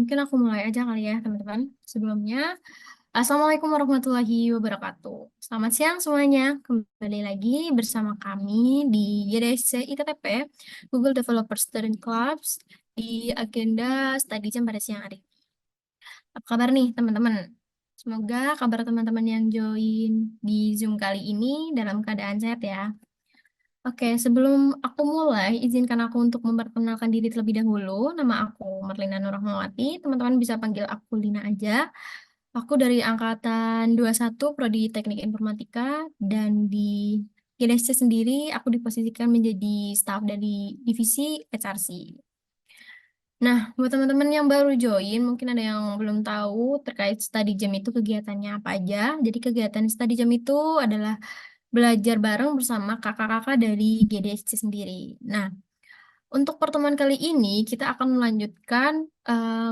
mungkin aku mulai aja kali ya, teman-teman. Sebelumnya, Assalamualaikum warahmatullahi wabarakatuh. Selamat siang semuanya. Kembali lagi bersama kami di YDSC ITTP, Google Developer Student Clubs, di agenda study jam pada siang hari. Apa kabar nih, teman-teman? Semoga kabar teman-teman yang join di Zoom kali ini dalam keadaan sehat ya. Oke, sebelum aku mulai, izinkan aku untuk memperkenalkan diri terlebih dahulu. Nama aku Marlina Nurrahmawati. Teman-teman bisa panggil aku Lina aja. Aku dari angkatan 21 Prodi Teknik Informatika dan di GDSC sendiri aku diposisikan menjadi staf dari divisi HRC. Nah, buat teman-teman yang baru join, mungkin ada yang belum tahu terkait study jam itu kegiatannya apa aja. Jadi kegiatan study jam itu adalah belajar bareng bersama kakak-kakak dari GDSC sendiri. Nah, untuk pertemuan kali ini kita akan melanjutkan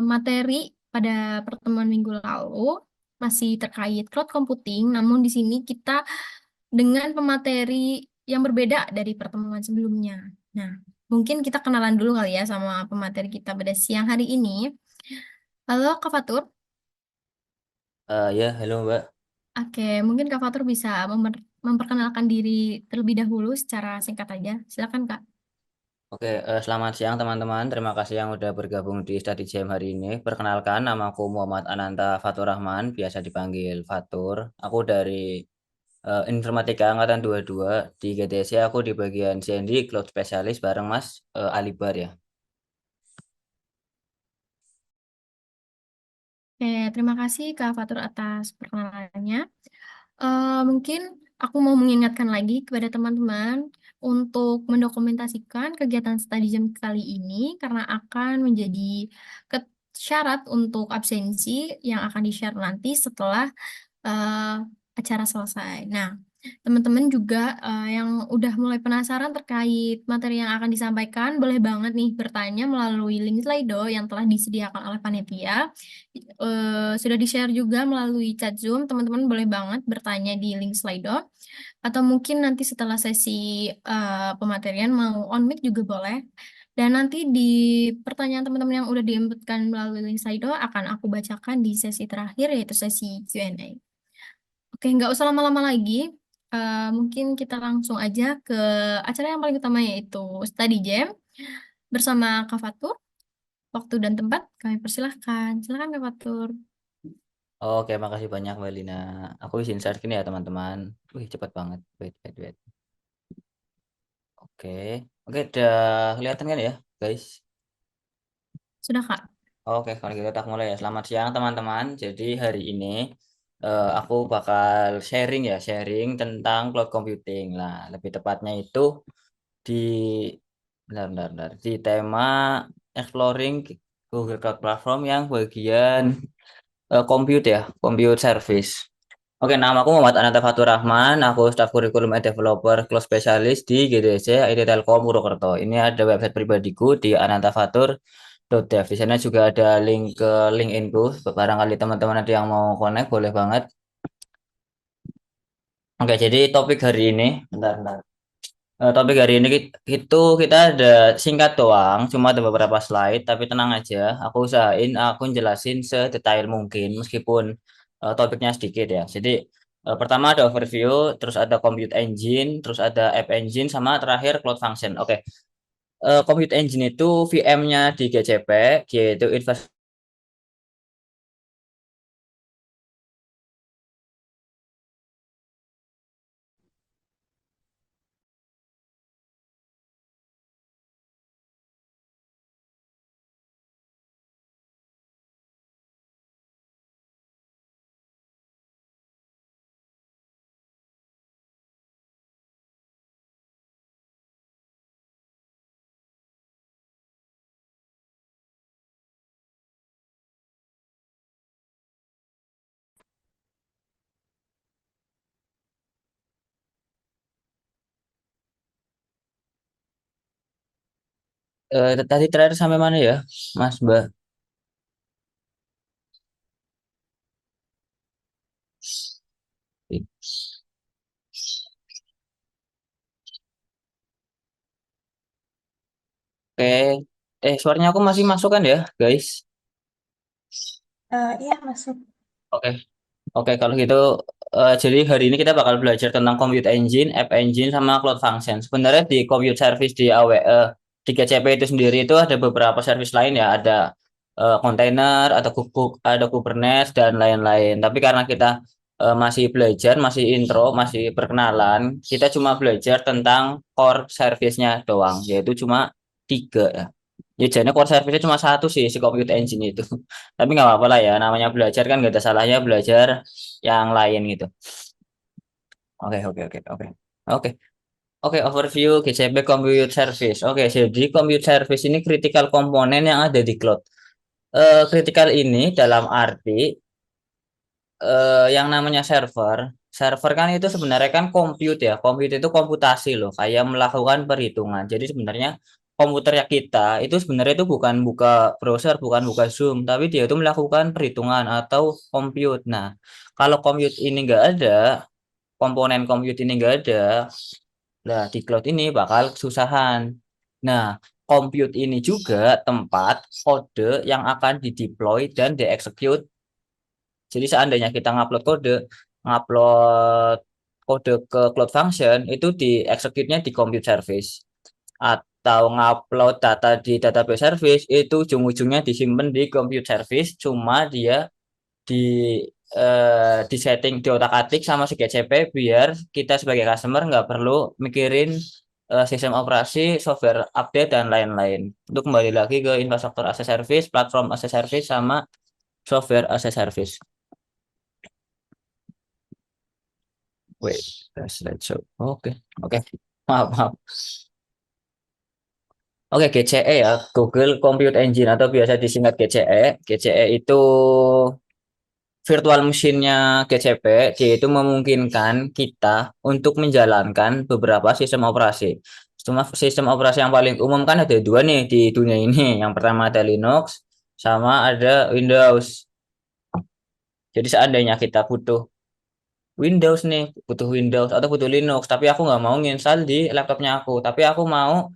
materi pada pertemuan minggu lalu masih terkait cloud computing, namun di sini kita dengan pemateri yang berbeda dari pertemuan sebelumnya. Nah, mungkin kita kenalan dulu kali ya sama pemateri kita pada siang hari ini. Halo Kak Fatur. Ya, halo Mbak. Oke, mungkin Kak Fatur bisa memperkenalkan diri terlebih dahulu secara singkat aja. Silakan Kak. Oke, selamat siang teman-teman. Terima kasih yang udah bergabung di Study Jam hari ini. Perkenalkan, namaku Muhammad Ananta Fatur Rahman, biasa dipanggil Fatur. Aku dari Informatika Angkatan 22 di GTC. Aku di bagian CND Cloud Specialist bareng Mas Alibar ya. Oke, terima kasih Kak Fatur atas perkenalannya. Mungkin aku mau mengingatkan lagi kepada teman-teman untuk mendokumentasikan kegiatan study jam kali ini karena akan menjadi syarat untuk absensi yang akan di-share nanti setelah eh, acara selesai. Nah, teman-teman juga yang udah mulai penasaran terkait materi yang akan disampaikan, boleh banget nih bertanya melalui link Slido yang telah disediakan oleh panitia. Sudah di-share juga melalui chat Zoom, teman-teman boleh banget bertanya di link Slido. Atau mungkin nanti setelah sesi pematerian mau on mic juga boleh. Dan nanti di pertanyaan teman-teman yang udah diinputkan melalui link Slido akan aku bacakan di sesi terakhir yaitu sesi Q&A. Oke, nggak usah lama-lama lagi. Mungkin kita langsung aja ke acara yang paling utama yaitu Study Jam bersama Kak Fatur. Waktu dan tempat kami persilahkan. Silakan Kak Fatur. Oke, makasih banyak Mbak Lina. Aku izin share gini ya teman-teman. Wih, cepat banget. Wait, wait, wait. Oke, oke, udah kelihatan kan ya, guys? Sudah Kak. Oke, kalau gitu kita mulai ya. Selamat siang teman-teman. Jadi hari ini aku bakal sharing tentang cloud computing. Nah, lebih tepatnya itu di bentar, di tema exploring Google Cloud Platform yang bagian compute service. Oke, nama aku Muhammad Ananta Fatur Rahman. Aku staf kurikulum and developer cloud specialist di GDC IT Telkom Purwokerto. Ini ada website pribadiku di anantafatur.dev. Di sana juga ada link ke LinkedIn-ku. Barangkali teman-teman ada yang mau connect, boleh banget. Oke, jadi topik hari ini, bentar. Topik hari ini itu kita ada singkat doang, cuma ada beberapa slide, tapi tenang aja, aku usahain aku jelasin sedetail mungkin, meskipun topiknya sedikit ya. Jadi pertama ada overview, terus ada compute engine, terus ada app engine, sama terakhir cloud function. Oke, compute engine itu VM-nya di GCP, yaitu tadi terakhir sampai mana ya, Mas Mbak? Oke, suaranya aku masih masuk kan ya, guys? Iya masuk. Oke. Oke, kalau gitu, jadi hari ini kita bakal belajar tentang Compute Engine, App Engine, sama Cloud Function. Sebenarnya di Compute Service di di GCP itu sendiri itu ada beberapa service lain ya, ada container, ada Kubernetes dan lain-lain. Tapi karena kita masih belajar, masih intro, masih perkenalan, kita cuma belajar tentang core service-nya doang, yaitu cuma tiga ya. Ya, jadi core service-nya cuma satu sih, si Compute Engine itu. Tapi nggak apa-apa lah ya, namanya belajar kan nggak ada salahnya belajar yang lain gitu. Oke, oke, oke, oke. Oke, oke, overview GCP Compute Service. Oke, jadi Compute Service ini critical komponen yang ada di cloud. Critical ini dalam arti yang namanya server. Server kan itu sebenarnya kan compute ya. Compute itu komputasi loh, kayak melakukan perhitungan. Jadi sebenarnya komputer ya kita itu sebenarnya itu bukan buka browser, bukan buka Zoom, tapi dia itu melakukan perhitungan atau compute. Nah, kalau compute ini nggak ada, komponen compute ini nggak ada, nah di cloud ini bakal kesusahan. Nah, compute ini juga tempat kode yang akan dideploy dan dieksekut. Jadi seandainya kita ngupload kode ke Cloud Function itu dieksekutnya di Compute Service, atau ngupload data di Database Service itu ujung-ujungnya disimpan di Compute Service, cuma dia di di setting di otak-atik sama si GCP biar kita sebagai customer nggak perlu mikirin sistem operasi, software update dan lain-lain. Itu kembali lagi ke infrastruktur as a service, platform as a service, sama software as a service. Wait, slideshow. Oke, oke. Maaf, maaf. Oke, GCE ya, Google Compute Engine atau biasa disingkat GCE. GCE itu virtual machine-nya GCP, dia itu memungkinkan kita untuk menjalankan beberapa sistem operasi. Cuma sistem operasi yang paling umum kan ada dua nih di dunia ini. Yang pertama ada Linux, sama ada Windows. Jadi seandainya kita butuh Windows nih, butuh Windows atau butuh Linux, tapi aku nggak mau nginstal di laptopnya aku, tapi aku mau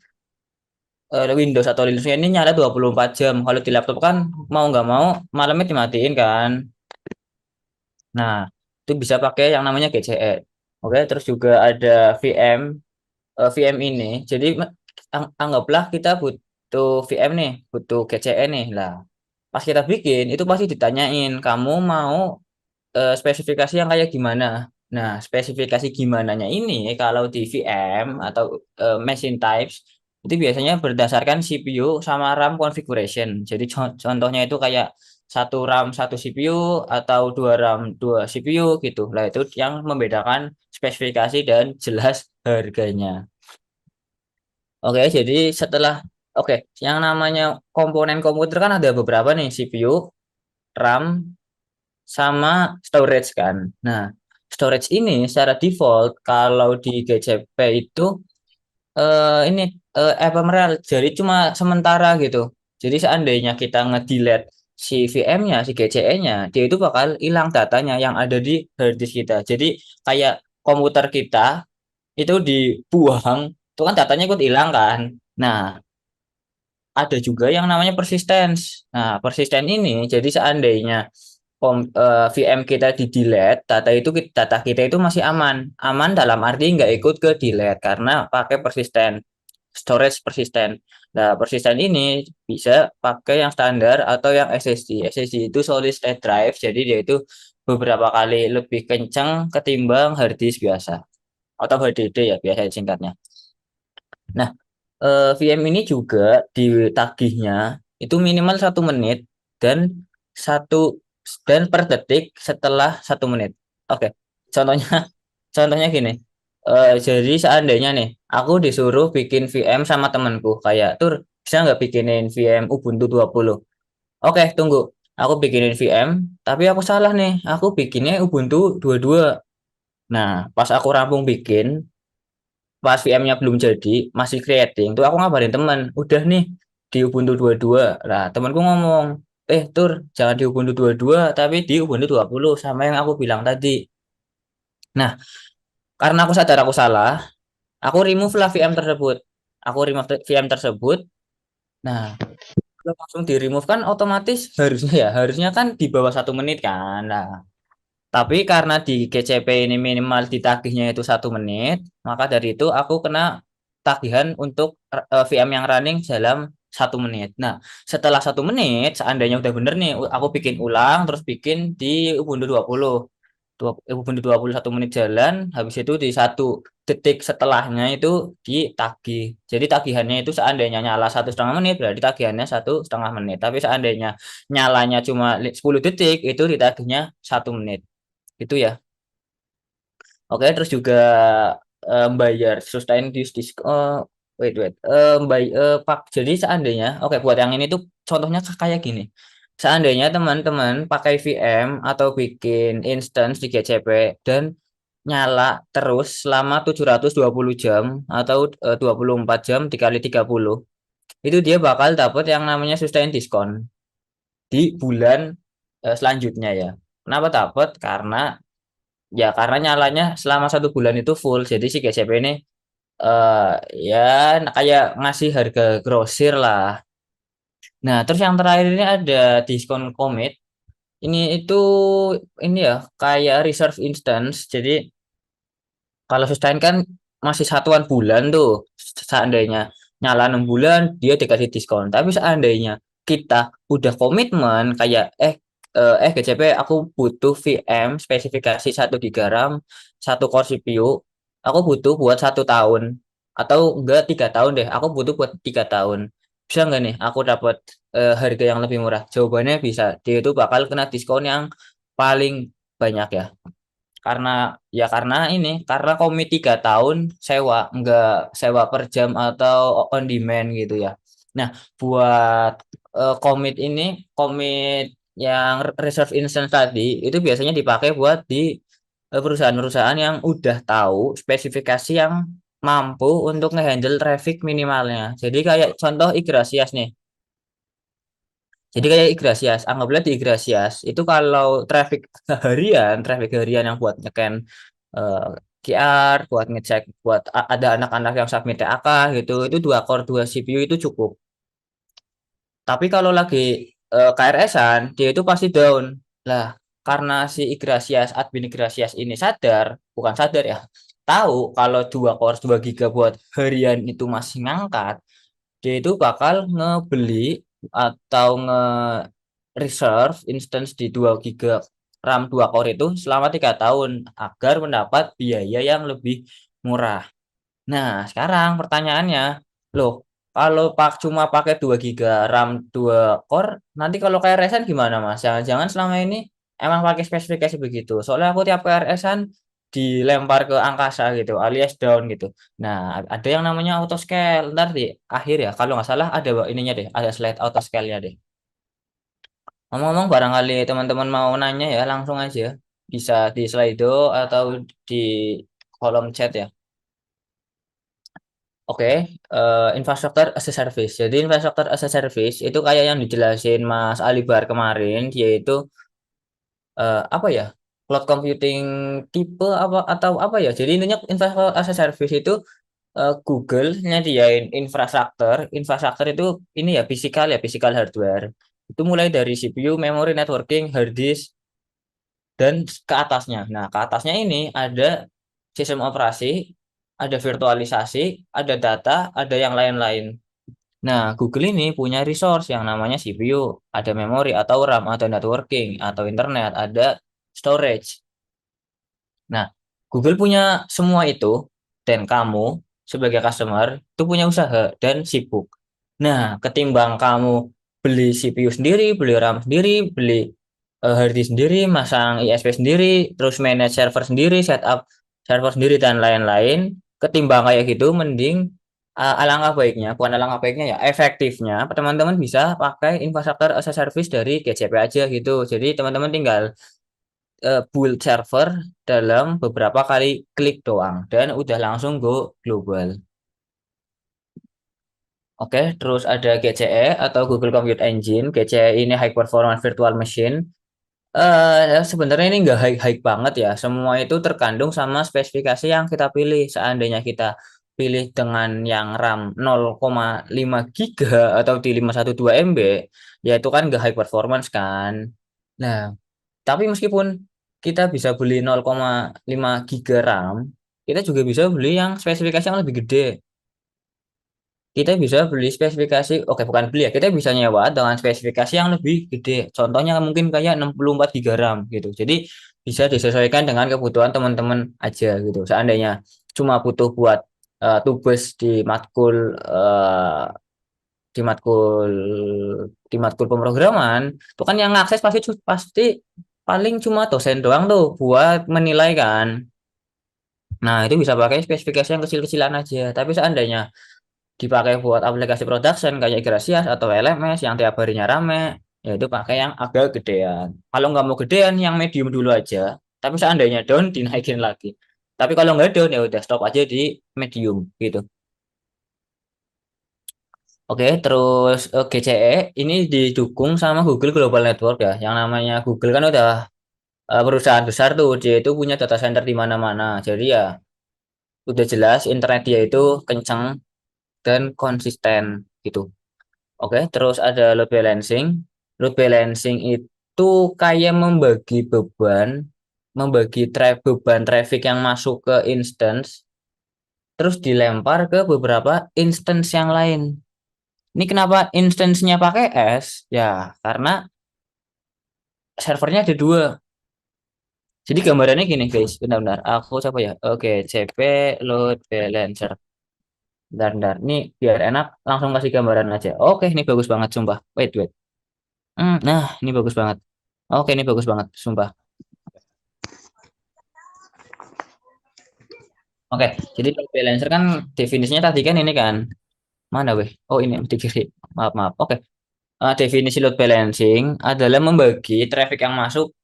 Windows atau Linux ini nyala 24 jam. Kalau di laptop kan mau nggak mau malamnya dimatiin kan. Nah, itu bisa pakai yang namanya GCE. Oke, terus juga ada VM. VM ini, jadi anggaplah kita butuh VM nih, butuh GCE nih. Lah, pas kita bikin, itu pasti ditanyain, kamu mau spesifikasi yang kayak gimana? Nah, spesifikasi gimananya ini kalau di VM atau machine types itu biasanya berdasarkan CPU sama RAM configuration. Jadi contohnya itu kayak satu RAM satu CPU atau dua RAM dua CPU gitu. Lah itu yang membedakan spesifikasi dan jelas harganya. Oke, jadi setelah oke, yang namanya komponen komputer kan ada beberapa nih, CPU, RAM, sama storage kan. Nah, storage ini secara default kalau di GCP itu ini ephemeral, jadi cuma sementara gitu. Jadi seandainya kita nge-delete si VM-nya, si GCE-nya, dia itu bakal hilang datanya yang ada di hard disk kita. Jadi kayak komputer kita itu dibuang, itu kan datanya ikut hilang kan. Nah, ada juga yang namanya persistence. Nah, persisten ini jadi seandainya VM kita di delete, data kita itu masih aman. Aman dalam arti nggak ikut ke delete karena pakai persisten, storage persisten. Nah, persisten ini bisa pakai yang standar atau yang SSD. SSD itu solid state drive, jadi dia itu beberapa kali lebih kencang ketimbang hard disk biasa atau HDD ya biasa singkatnya. Nah, VM ini juga ditagihnya itu minimal 1 menit dan satu dan per detik setelah 1 menit. Oke, contohnya contohnya gini. Jadi seandainya nih, aku disuruh bikin VM sama temanku, kayak tur bisa nggak bikinin VM Ubuntu 20? Oke, tunggu. Aku bikinin VM, tapi aku salah nih. Aku bikinnya Ubuntu 22. Nah, pas aku rampung bikin, pas VM-nya belum jadi, masih creating, tuh aku ngabarin teman, udah nih di Ubuntu 22. Lah, temanku ngomong, Tur, jangan di Ubuntu 22, tapi di Ubuntu 20 sama yang aku bilang tadi. Nah, karena aku sadar aku salah, aku remove lah VM tersebut. Aku remove VM tersebut. Nah, Kalau langsung di remove kan otomatis harusnya ya, harusnya kan di bawah 1 menit kan. Nah, tapi karena di GCP ini minimal ditagihnya itu 1 menit, maka dari itu aku kena tagihan untuk VM yang running dalam 1 menit. Nah, setelah 1 menit, seandainya udah bener nih, aku bikin ulang, terus bikin di Ubuntu 20. Ubuntu 21 menit jalan, habis itu di 1 detik setelahnya itu ditagih. Jadi tagihannya itu seandainya nyala 1,5 menit, berarti tagihannya 1,5 menit. Tapi seandainya nyalanya cuma 10 detik, itu ditagihnya 1 menit. Itu ya. Oke, terus juga bayar sustain use disk. Wait, wait. Pak. Jadi seandainya, oke, buat yang ini tuh contohnya kayak gini. Seandainya teman-teman pakai VM atau bikin instance di GCP dan nyala terus selama 720 jam atau 24 jam dikali 30, itu dia bakal dapat yang namanya sustain diskon di bulan selanjutnya ya. Kenapa dapat? Karena nyalanya selama 1 bulan itu full. Jadi si GCP ini eh ya kayak ngasih harga grosir lah. Nah, terus yang terakhir ini ada diskon commit. Ini ya kayak reserve instance. Jadi kalau sustain kan masih satuan bulan tuh. Seandainya nyala 6 bulan dia dikasih diskon. Tapi seandainya kita udah komitmen kayak GCP aku butuh VM spesifikasi 1 GB RAM, 1 core CPU. Aku butuh buat 1 tahun atau enggak 3 tahun deh. Aku butuh buat 3 tahun. Bisa enggak nih aku dapat harga yang lebih murah? Jawabannya bisa. Dia itu bakal kena diskon yang paling banyak ya. Karena komit 3 tahun sewa, enggak sewa per jam atau on demand gitu ya. Nah, buat komit yang reserve instance tadi itu biasanya dipakai buat di perusahaan-perusahaan yang udah tahu spesifikasi yang mampu untuk ngehandle traffic minimalnya. Jadi kayak contoh Igrasias nih. Jadi kayak Igrasias, anggaplah di Igrasias itu kalau traffic harian yang buat ngeken eh, QR, buat ngecek, buat ada anak-anak yang submit TAK gitu, itu 2 core 2 CPU itu cukup. Tapi kalau lagi KRS-an, dia itu pasti down. Lah, karena si admin Igrasias ini bukan sadar ya, tahu kalau 2 core 2 GB buat harian itu masih ngangkat, dia itu bakal ngebeli atau nge-reserve instance di 2 GB RAM 2 core itu selama 3 tahun agar mendapat biaya yang lebih murah. Nah, sekarang pertanyaannya, loh, kalau cuma pakai 2 GB RAM 2 core, nanti kalau KRS-an gimana, Mas? Jangan-jangan selama ini emang pakai spesifikasi begitu. Soalnya aku tiap KRS-an dilempar ke angkasa gitu, alias down gitu. Nah, ada yang namanya auto scale. Ntar di akhir ya, kalau nggak salah ada ininya deh, ada slide auto scale-nya deh. Ngomong-ngomong, barangkali teman-teman mau nanya ya, langsung aja. Bisa di Slido atau di kolom chat ya. Oke, infrastructure as a service. Jadi infrastructure as a service itu kayak yang dijelasin Mas Alibar kemarin, yaitu apa ya? Cloud computing tipe apa atau apa ya? Jadi intinya infrastructure as a service itu Google nyediain infrastruktur itu ini ya physical hardware. Itu mulai dari CPU, memory, networking, hard disk dan ke atasnya. Nah, ke atasnya ini ada sistem operasi, ada virtualisasi, ada data, ada yang lain-lain. Nah, Google ini punya resource yang namanya CPU, ada memori atau RAM, ada networking, atau internet, ada storage. Nah, Google punya semua itu, dan kamu sebagai customer itu punya usaha dan sibuk. Nah, ketimbang kamu beli CPU sendiri, beli RAM sendiri, beli hard disk sendiri, masang ISP sendiri, terus manage server sendiri, setup server sendiri dan lain-lain, ketimbang kayak gitu, mending alangkah baiknya, bukan alangkah baiknya ya, efektifnya teman-teman bisa pakai infrastruktur as a service dari GCP aja gitu. Jadi teman-teman tinggal build server dalam beberapa kali klik doang dan udah langsung go global. Oke, terus ada GCE atau Google Compute Engine. GCE ini High Performance Virtual Machine. Sebenarnya ini nggak high-high banget ya. Semua itu terkandung sama spesifikasi yang kita pilih. Seandainya kita pilih dengan yang RAM 0,5 giga atau di 512 MB, ya itu kan nggak high performance kan. Nah, tapi meskipun kita bisa beli 0,5 giga RAM, kita juga bisa beli yang spesifikasi yang lebih gede. Kita bisa beli spesifikasi, oke bukan beli ya, kita bisa nyewa dengan spesifikasi yang lebih gede. Contohnya mungkin kayak 64 GB RAM gitu. Jadi bisa disesuaikan dengan kebutuhan teman-teman aja gitu. Seandainya cuma butuh buat tugas di matkul di matkul pemrograman, itu kan yang akses pasti pasti paling cuma dosen doang tuh buat menilai kan. Nah, itu bisa pakai spesifikasi yang kecil-kecilan aja. Tapi seandainya dipakai buat aplikasi production kayak Grasias atau LMS yang tiap harinya rame, ya itu pakai yang agak gedean. Kalau nggak mau gedean, yang medium dulu aja. Tapi seandainya down, dinaikin lagi. Tapi kalau nggak down, ya udah stop aja di medium gitu. Oke, terus GCE ini didukung sama Google Global Network ya. Yang namanya Google kan udah perusahaan besar tuh, dia itu punya data center di mana-mana. Jadi ya udah jelas internet dia itu kencang dan konsisten gitu. Oke, terus ada load balancing. Load balancing itu kayak membagi beban traffic yang masuk ke instance, terus dilempar ke beberapa instance yang lain. Ini kenapa instance-nya pakai S? Ya, karena servernya ada dua. Jadi gambarannya gini guys, benar-benar. Aku coba ya. Oke, CP load balancer. Bentar. Ini biar enak, langsung kasih gambaran aja. Oke, ini bagus banget, sumpah. Wait, wait. Nah, ini bagus banget. Oke, ini bagus banget, sumpah. Oke, jadi load balancer kan definisinya tadi kan ini kan. Mana weh? Oh, ini di kiri. Maaf, maaf. Oke. Definisi load balancing adalah membagi traffic yang masuk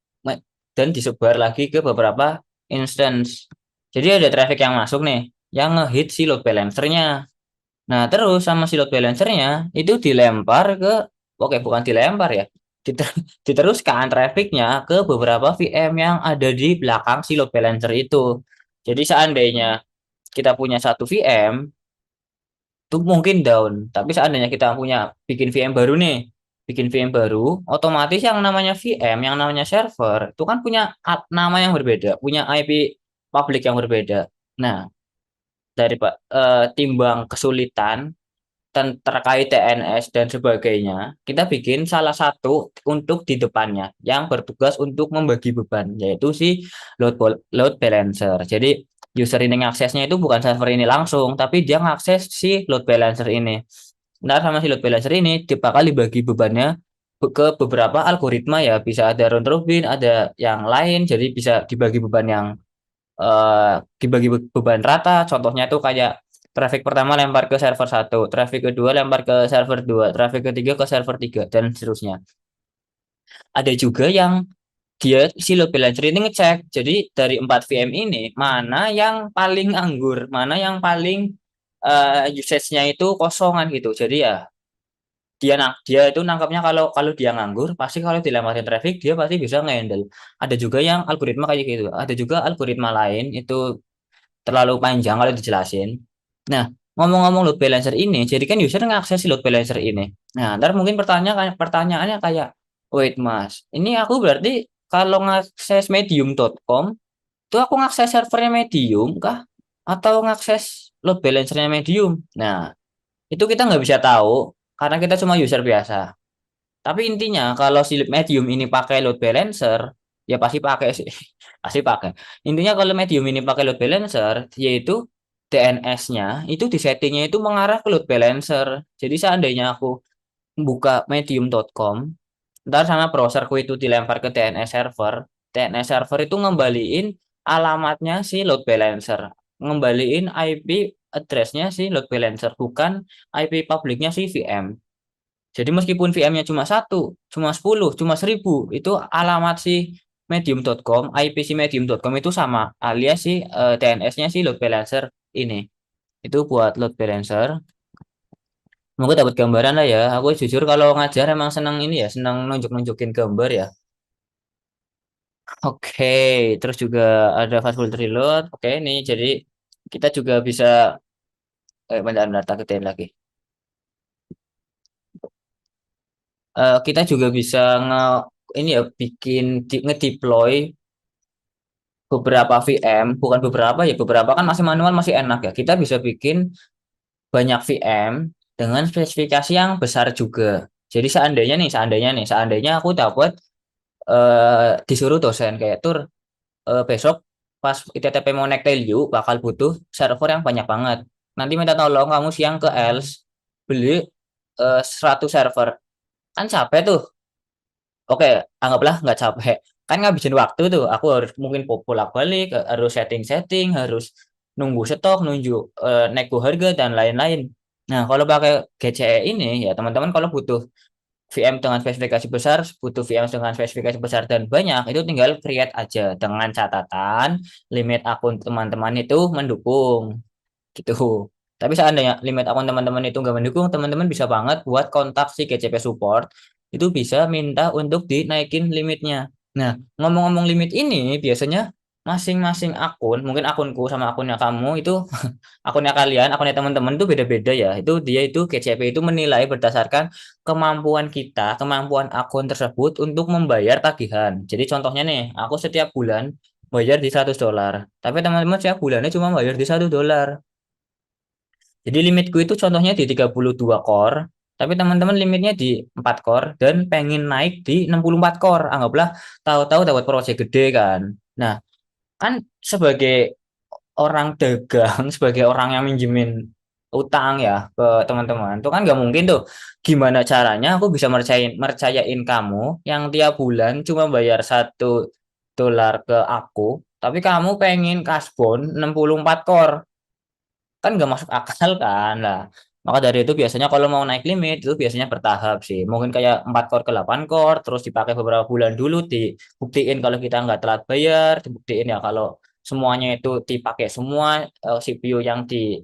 dan disebar lagi ke beberapa instance. Jadi ada traffic yang masuk nih, yang ngehit si load balancernya. Nah, terus sama si load balancernya itu dilempar ke, oke bukan dilempar ya, diter- diteruskan trafficnya ke beberapa VM yang ada di belakang si load balancer itu. Jadi seandainya kita punya satu VM, itu mungkin down. Tapi seandainya kita punya bikin VM baru nih, bikin VM baru, otomatis yang namanya VM, yang namanya server, itu kan punya nama yang berbeda, punya IP public yang berbeda. Nah, dari timbang kesulitan terkait TNS dan sebagainya, kita bikin salah satu untuk di depannya yang bertugas untuk membagi beban, yaitu si load balancer. Jadi user ini aksesnya itu bukan server ini langsung, tapi dia ngakses si load balancer ini. Nah, sama si load balancer ini dia bakal dibagi bebannya ke beberapa algoritma ya, bisa ada round robin, ada yang lain, jadi bisa dibagi beban yang eh, dibagi beban rata. Contohnya itu kayak traffic pertama lempar ke server satu, traffic kedua lempar ke server dua, traffic ketiga ke server tiga, dan seterusnya. Ada juga yang dia si load balancer ini ngecek. Jadi dari 4 VM ini mana yang paling anggur, mana yang paling usage-nya itu kosongan gitu. Jadi ya dia itu nangkapnya kalau kalau dia nganggur pasti kalau dilemparin traffic dia pasti bisa ngehandle. Ada juga yang algoritma kayak gitu. Ada juga algoritma lain itu terlalu panjang kalau dijelasin. Nah, ngomong-ngomong load balancer ini, jadi kan user ngakses si load balancer ini. Nah, ntar mungkin pertanyaannya kayak, wait mas, ini aku berarti kalau ngakses medium.com, itu aku ngakses servernya medium kah? Atau ngakses load balancernya medium? Nah, itu kita nggak bisa tahu karena kita cuma user biasa. Tapi intinya kalau si medium ini pakai load balancer, ya pasti pakai sih. Pasti pakai. Intinya kalau medium ini pakai load balancer, yaitu DNS-nya itu di settingnya itu mengarah ke load balancer. Jadi seandainya aku buka medium.com, ntar sama browserku itu dilempar ke DNS server, DNS server itu ngembaliin alamatnya si load balancer, ngembaliin IP address-nya si load balancer, bukan IP publiknya si VM. Jadi meskipun VM-nya cuma satu, cuma 10, cuma 1000, itu alamat si medium.com, IP si medium.com itu sama, alias si DNS-nya si load balancer ini. Itu buat load balancer. Semoga dapat gambaran lah ya. Aku jujur kalau ngajar emang senang ini ya, senang nunjuk-nunjukin gambar ya. Oke, terus juga ada fast full reload. Oke, ini jadi kita juga bisa bentar-bentar tak gedein lagi. Kita juga bisa ini ya bikin ngedeploy beberapa VM, bukan beberapa ya, beberapa kan masih manual masih enak ya. Kita bisa bikin banyak VM dengan spesifikasi yang besar juga. Jadi seandainya aku dapat disuruh dosen kayak tur besok pas ITTP mau naik Telio bakal butuh server yang banyak banget. Nanti minta tolong kamu siang ke Els beli 100 server. Kan capek tuh. Oke, anggaplah nggak capek. Kan ngabisin waktu tuh. Aku harus mungkin bolak-balik, harus setting-setting, harus nunggu stok, nego harga dan lain-lain. Nah, kalau pakai GCE ini ya teman-teman kalau butuh VM dengan spesifikasi besar, butuh VM dengan spesifikasi besar dan banyak, itu tinggal create aja dengan catatan limit akun teman-teman itu mendukung gitu. Tapi seandainya limit akun teman-teman itu nggak mendukung, teman-teman bisa banget buat kontak si GCP support, itu bisa minta untuk dinaikin limitnya. Nah, ngomong-ngomong limit ini, biasanya masing-masing akun, mungkin akunku sama akunnya kamu itu, akunnya kalian, akunnya teman-teman itu beda-beda ya. Itu dia itu GCP itu menilai berdasarkan kemampuan kita, kemampuan akun tersebut untuk membayar tagihan. Jadi contohnya nih, aku setiap bulan bayar di $100, tapi teman-teman setiap bulannya cuma bayar di $1. Jadi limitku itu contohnya di 32 core, tapi teman-teman limitnya di 4 core dan pengen naik di 64 core. Anggaplah tahu-tahu dapat proyek gede kan. Nah, kan sebagai orang dagang, sebagai orang yang minjemin utang ya ke teman-teman, itu kan nggak mungkin tuh. Gimana caranya aku bisa mercayain kamu yang tiap bulan cuma bayar $1 ke aku, tapi kamu pengen kasbon 64 core kan nggak masuk akal kan lah. Maka dari itu biasanya kalau mau naik limit itu biasanya bertahap sih. Mungkin kayak 4 core ke 8 core terus dipakai beberapa bulan dulu dibuktiin kalau kita nggak telat bayar, dibuktiin ya kalau semuanya itu dipakai semua CPU yang di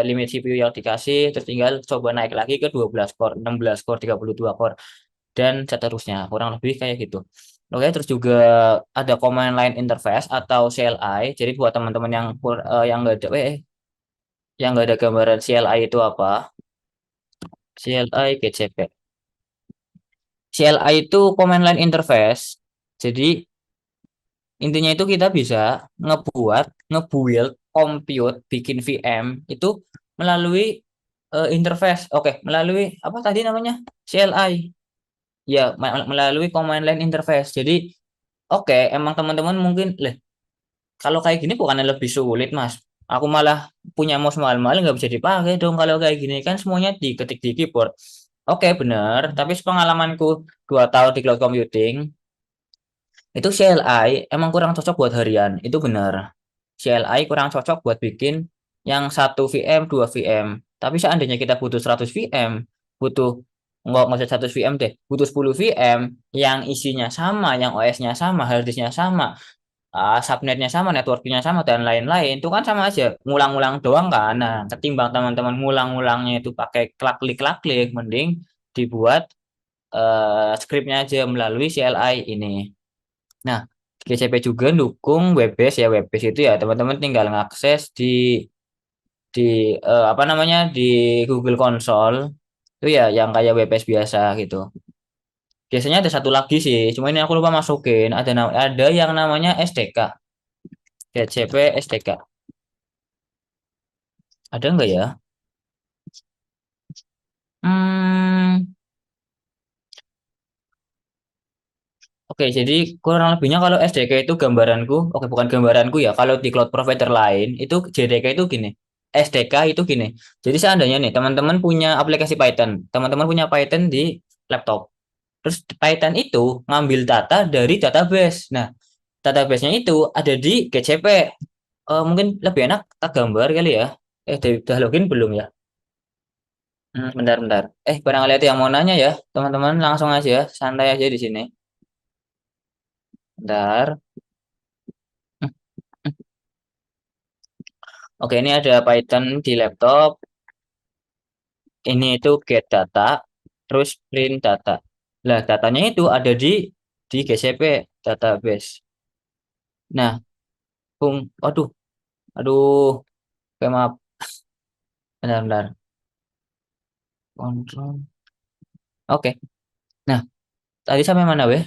limit CPU yang dikasih terus tinggal coba naik lagi ke 12 core, 16 core, 32 core dan seterusnya. Kurang lebih kayak gitu. Oke, terus juga ada command line interface atau CLI. Jadi buat teman-teman yang nggak ada gambaran CLI itu apa? CLI GCP. CLI itu command line interface. Jadi intinya itu kita bisa ngebuild, compute, bikin VM itu melalui interface. Oke, melalui apa tadi namanya? CLI. Ya, melalui command line interface. Jadi oke, emang teman-teman mungkin, kalau kayak gini bukannya lebih sulit, Mas? Aku malah punya mouse mahal-mahal nggak bisa dipakai dong kalau kayak gini kan semuanya diketik di keyboard. Oke, benar. Tapi pengalamanku 2 tahun di cloud computing, itu CLI emang kurang cocok buat harian. Itu benar. CLI kurang cocok buat bikin yang 1 VM, 2 VM. Tapi seandainya kita butuh 100 VM, butuh nggak usah 100 VM deh, butuh 10 VM yang isinya sama, yang OS-nya sama, hard disk-nya sama, subnetnya sama, networknya sama, dan lain-lain, itu kan sama aja, ngulang-ngulang doang kan. Nah, ketimbang teman-teman ngulang-ngulangnya itu pakai klik-klik, mending dibuat skripnya aja melalui CLI ini. Nah, GCP juga dukung web-based ya, web-based itu ya teman-teman tinggal ngakses di apa namanya di Google Console itu ya yang kayak web-based biasa gitu. Biasanya ada satu lagi sih, cuma ini aku lupa masukin. Ada yang namanya SDK. DCP SDK. Ada nggak ya? Hmm, oke, jadi kurang lebihnya kalau SDK itu gambaranku, oke bukan gambaranku ya, kalau di cloud provider lain itu JDK itu gini. SDK itu gini. Jadi seandainya nih teman-teman punya aplikasi Python, teman-teman punya Python di laptop. Terus Python itu ngambil data dari database. Nah, database-nya itu ada di GCP. Mungkin lebih enak tak gambar kali ya. Udah login belum ya? Bentar-bentar. Barangkali ada yang mau nanya ya, teman-teman langsung aja, santai aja di sini. Bentar. Hmm, hmm. Oke, ini ada Python di laptop. Ini itu get data, terus print data. Nah, datanya itu ada di GCP database. Nah, aduh, aduh, oke, maaf. Bentar-bentar. Kontrol. Oke. Nah, tadi sampai mana, weh?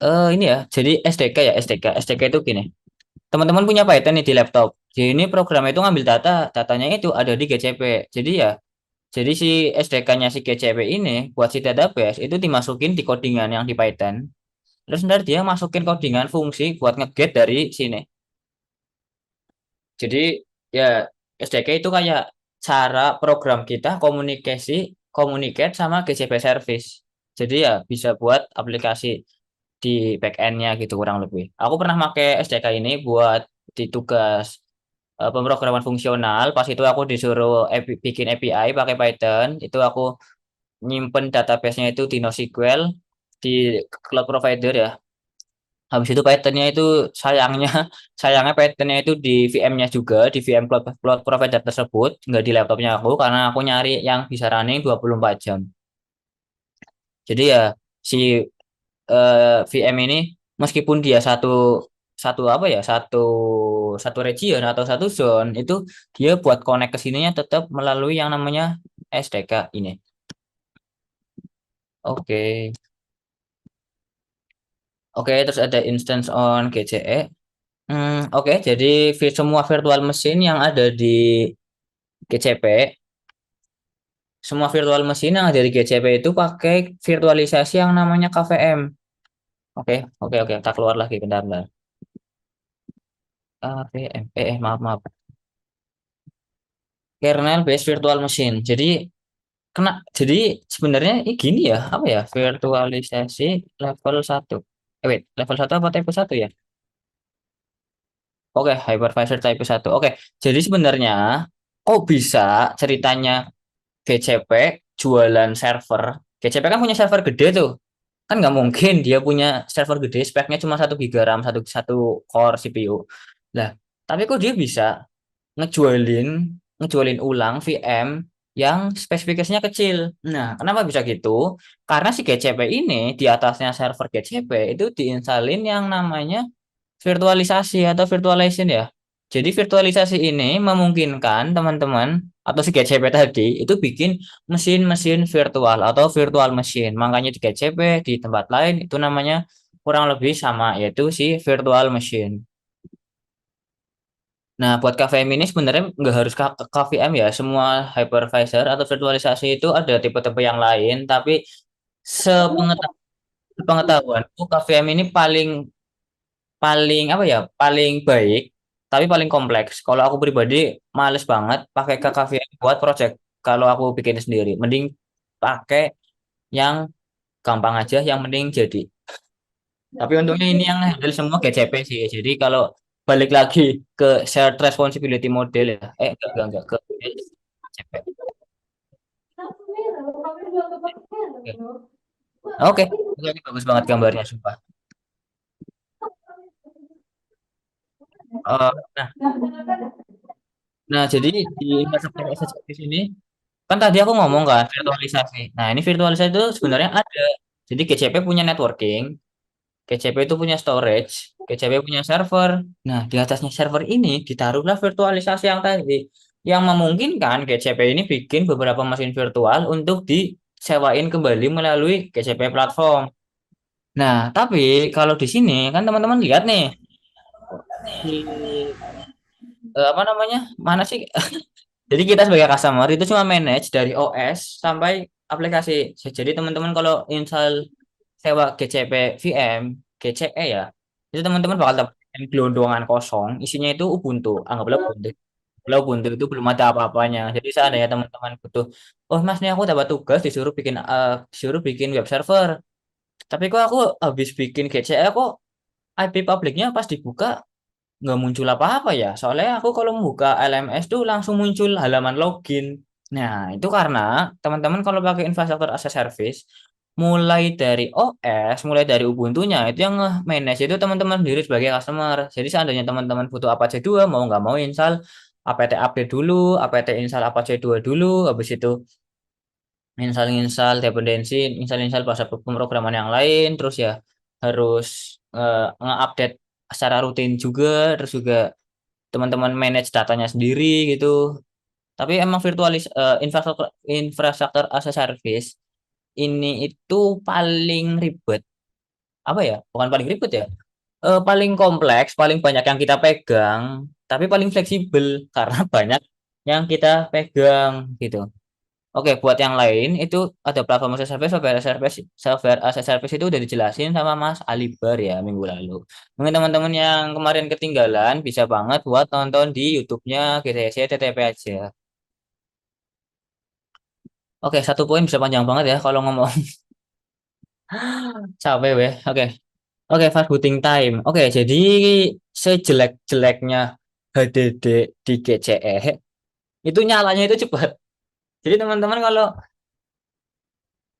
Ini ya. Jadi SDK ya, SDK. SDK itu gini. Teman-teman punya Python nih di laptop. Jadi ini program itu ngambil data, datanya itu ada di GCP. Jadi ya, jadi si SDK-nya si GCP ini buat si database itu dimasukin di codingan yang di Python. Terus ntar dia masukin codingan fungsi buat nge-get dari sini. Jadi ya SDK itu kayak cara program kita komunikasi communicate sama GCP service. Jadi ya bisa buat aplikasi di back-end-nya gitu kurang lebih. Aku pernah pakai SDK ini buat di tugas pemrograman fungsional. Pas itu aku disuruh bikin API pakai Python. Itu aku nyimpen database-nya itu di NoSQL di cloud provider ya. Habis itu Python-nya itu sayangnya sayangnya Python-nya itu di VM-nya juga di VM cloud provider tersebut nggak di laptopnya aku karena aku nyari yang bisa running 24 jam. Jadi ya si VM ini meskipun dia satu satu apa ya satu satu region atau satu zone itu dia buat connect ke sininya tetap melalui yang namanya SDK ini. Oke. Oke, terus ada instance on GCE. Oke, jadi semua virtual machine yang ada di GCP, semua virtual machine yang ada di GCP itu pakai virtualisasi yang namanya KVM. Oke, oke, oke, kita keluar lagi bentar, bentar. KVM, maaf, maaf. Kernel based virtual machine. Jadi sebenarnya ini gini ya, apa ya? Virtualisasi level satu. Wait, level satu apa type satu ya? Oke, hypervisor type satu. Oke, jadi sebenarnya kok bisa ceritanya GCP jualan server. GCP kan punya server gede tuh. Kan nggak mungkin dia punya server gede, speknya cuma 1 GB RAM, satu satu core CPU. Lah, tapi kok dia bisa ngejualin ngejualin ulang VM yang spesifikasinya kecil. Nah, kenapa bisa gitu? Karena si GCP ini di atasnya server GCP itu diinstalin yang namanya virtualisasi atau virtualization ya. Jadi virtualisasi ini memungkinkan teman-teman atau si GCP tadi itu bikin mesin-mesin virtual atau virtual machine. Makanya di GCP di tempat lain itu namanya kurang lebih sama yaitu si virtual machine. Nah, buat KVM ini sebenarnya nggak harus KVM ya. Semua hypervisor atau virtualisasi itu ada tipe-tipe yang lain, tapi sepengetahuanku KVM ini paling paling apa ya paling baik tapi paling kompleks. Kalau aku pribadi males banget pakai KKVM buat project. Kalau aku bikin sendiri mending pakai yang gampang aja yang mending jadi. Tapi untungnya ini yang handle semua GCP sih, jadi kalau balik lagi ke shared responsibility model ya enggak ke GCP. Oke, ini bagus banget gambarnya sumpah. Eh, nah nah jadi di infrastruktur as a service ini kan tadi aku ngomong kan virtualisasi. Nah, ini virtualisasi itu sebenarnya ada. Jadi GCP punya networking, GCP itu punya storage, GCP punya server. Nah, di atasnya server ini ditaruhlah virtualisasi yang tadi. Yang memungkinkan GCP ini bikin beberapa mesin virtual untuk disewain kembali melalui GCP platform. Nah, tapi kalau di sini kan teman-teman lihat nih, di apa namanya? Mana sih? Jadi kita sebagai customer itu cuma manage dari OS sampai aplikasi. Jadi teman-teman kalau install sewa GCP VM, GCE ya, itu teman-teman bakal dapat gelondongan kosong, isinya itu Ubuntu. Anggaplah Ubuntu. Kalau Ubuntu itu belum ada apa-apanya. Jadi seandainya teman-teman butuh, oh mas nih aku dapat tugas disuruh bikin web server. Tapi kok aku habis bikin GCE kok IP publiknya pas dibuka nggak muncul apa-apa ya. Soalnya aku kalau membuka LMS tuh langsung muncul halaman login. Nah, itu karena teman-teman kalau pakai infrastruktur as a service, mulai dari Ubuntu-nya, itu yang manage itu teman-teman sendiri sebagai customer. Jadi seandainya teman-teman butuh Apache 2, mau nggak mau install apt update dulu, apt install Apache 2 dulu, habis itu install dependensi, install bahasa pemrograman yang lain, terus ya harus nge-update secara rutin juga, terus juga teman-teman manage datanya sendiri gitu. Tapi emang infrastruktur infrastruktur as a service ini itu paling ribet. Apa ya? Bukan paling ribet ya. Paling kompleks, paling banyak yang kita pegang, tapi paling fleksibel karena banyak yang kita pegang gitu. Oke, buat yang lain itu ada platform as a service, software as a service itu udah dijelasin sama Mas Alibar ya minggu lalu. Mungkin teman-teman yang kemarin ketinggalan bisa banget buat nonton di YouTube-nya GTC TTP aja. Oke, satu poin bisa panjang banget ya kalau ngomong. Capek weh. Oke, fast booting time. Oke, jadi sejelek-jeleknya HDD di GCE itu nyalanya itu cepat. Jadi teman-teman kalau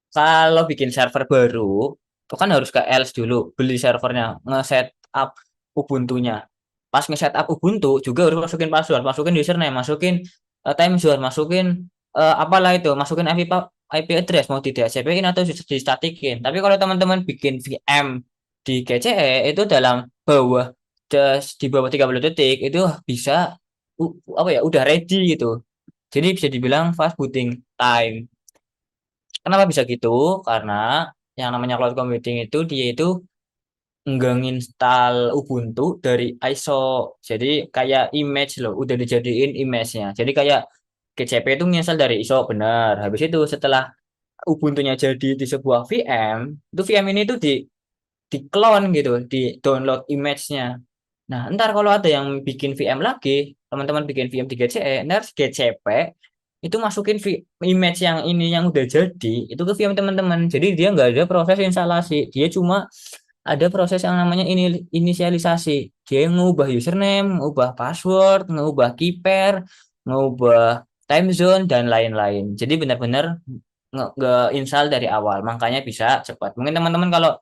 kalau bikin server baru, itu kan harus ke else dulu, beli servernya, nge-set up Ubuntu-nya. Pas nge-set up Ubuntu juga harus masukin password, masukin username, masukin time zone, masukin apalah itu, masukin IP address mau di DHCP-in atau di statikin. Tapi kalau teman-teman bikin VM di GCE itu dalam bawah di bawah 30 detik itu bisa apa ya udah ready gitu. Jadi bisa dibilang fast booting time. Kenapa bisa gitu? Karena yang namanya cloud computing itu dia itu nggak nginstal Ubuntu dari ISO. Jadi kayak image loh, udah dijadiin image-nya. Jadi kayak GCP itu nginstal dari ISO benar. Habis itu setelah Ubuntu-nya jadi di sebuah VM, itu VM ini tuh di clone gitu, di download image-nya. Nah, ntar kalau ada yang bikin VM lagi, teman-teman bikin VM di GCE, ntar GCP itu masukin image yang ini yang udah jadi itu ke VM teman-teman. Jadi dia nggak ada proses instalasi, dia cuma ada proses yang namanya ini inisialisasi. Dia ngubah username, ngubah password, ngubah key pair, ngubah time zone dan lain-lain. Jadi benar-benar nge-install dari awal, makanya bisa cepat. Mungkin teman-teman kalau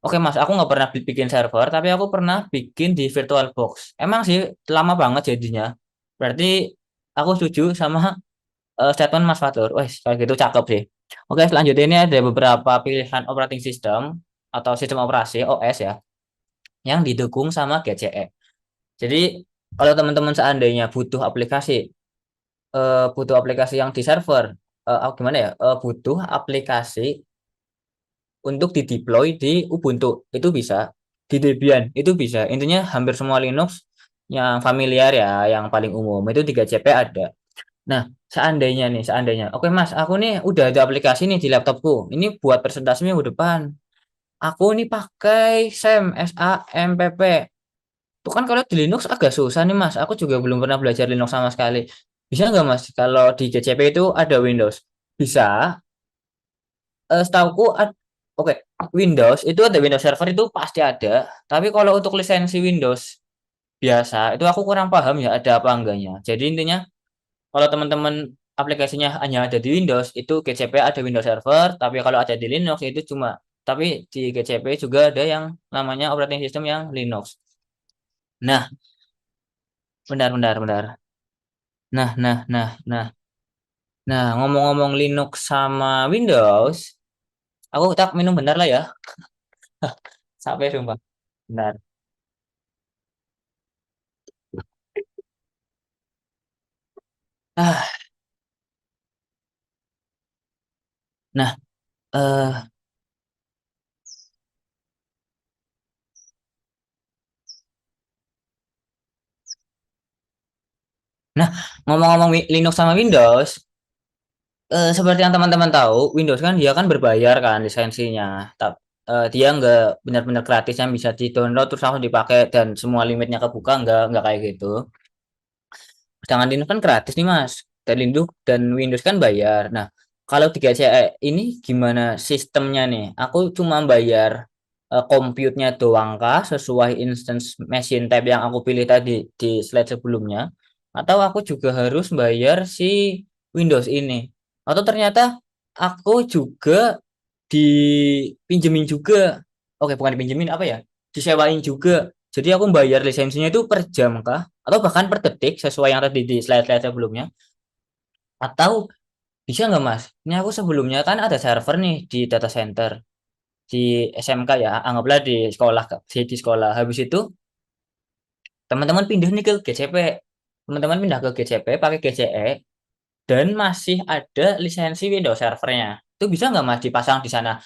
oke Mas, aku nggak pernah bikin server, tapi aku pernah bikin di VirtualBox. Emang sih lama banget jadinya. Berarti aku setuju sama statement Mas Fatur. Wah, kalau gitu cakep sih. Oke, selanjutnya ini ada beberapa pilihan operating system atau sistem operasi OS ya yang didukung sama GCE. Jadi kalau teman-teman seandainya butuh aplikasi yang di server, gimana ya? Butuh aplikasi untuk dideploy di Ubuntu itu bisa, di Debian itu bisa. Intinya hampir semua Linux yang familiar ya, yang paling umum itu di GCP ada. Nah, seandainya, oke Mas, aku nih udah ada aplikasi nih di laptopku. Ini buat presentasi minggu depan. Aku nih pakai SAMPP. Itu kan kalau di Linux agak susah nih Mas. Aku juga belum pernah belajar Linux sama sekali. Bisa nggak Mas? Kalau di GCP itu ada Windows. Bisa. Setauku, oke, Windows itu ada Windows Server itu pasti ada. Tapi kalau untuk lisensi Windows biasa itu aku kurang paham ya ada apa enggaknya. Jadi intinya kalau teman-teman aplikasinya hanya ada di Windows, itu GCP ada Windows Server, tapi kalau ada di Linux itu cuma, tapi di GCP juga ada yang namanya operating system yang Linux. Nah, bentar, bentar, bentar. Nah, nah, nah, nah. Nah, ngomong-ngomong Linux sama Windows, aku tak minum bentar lah ya. Sampai sumpah. Bentar. Ah, nah, eh, nah, ngomong-ngomong Linux sama Windows, seperti yang teman-teman tahu, Windows kan dia kan berbayar kan lisensinya. Dia nggak benar-benar gratis yang bisa di-download terus langsung dipakai dan semua limitnya kebuka nggak kayak gitu. Sedangkan Linux kan gratis nih Mas. Dan Linux dan Windows kan bayar. Nah, kalau 3CE ini gimana sistemnya nih? Aku cuma bayar compute-nya doang kah sesuai instance machine type yang aku pilih tadi di slide sebelumnya? Atau aku juga harus bayar si Windows ini? Atau ternyata aku juga dipinjemin juga. Oke, bukan dipinjemin apa ya? Disewain juga. Jadi aku bayar lisensinya itu per jam kah? Atau bahkan per detik sesuai yang tadi di slide-slide sebelumnya? Atau bisa nggak Mas? Ini aku sebelumnya kan ada server nih di data center di SMK ya, anggaplah di sekolah. Habis itu teman-teman pindah nih ke GCP. Teman-teman pindah ke GCP pakai GCE. dan masih ada lisensi Windows servernya. Itu bisa nggak Mas dipasang di sana?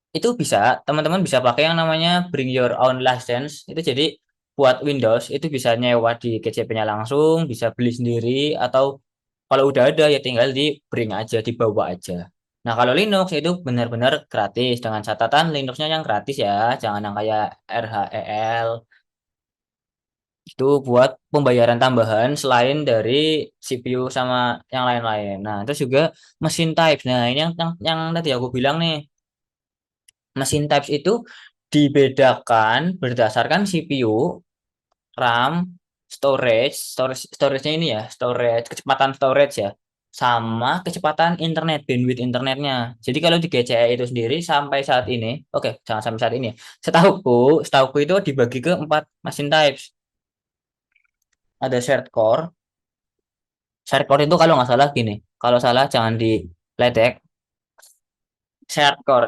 Itu bisa, teman-teman bisa pakai yang namanya Bring Your Own License. Itu jadi buat Windows itu bisa nyewa di KCP-nya langsung, bisa beli sendiri, atau kalau udah ada ya tinggal di bring aja, dibawa aja. Nah kalau Linux itu benar-benar gratis, dengan catatan Linuxnya yang gratis ya, jangan yang kayak RHEL. Itu buat pembayaran tambahan selain dari CPU sama yang lain-lain. Nah terus juga mesin types. Nah ini yang tadi aku bilang nih, mesin types itu dibedakan berdasarkan CPU, RAM, storage-nya ini ya, storage, kecepatan storage ya, sama kecepatan internet, bandwidth internetnya. Jadi kalau di GCE itu sendiri sampai saat ini, oke, jangan sampai saat ini. Setahuku itu dibagi ke 4 machine types. Ada shared core. Shared core itu kalau nggak salah gini, kalau salah jangan diledek. Shared core.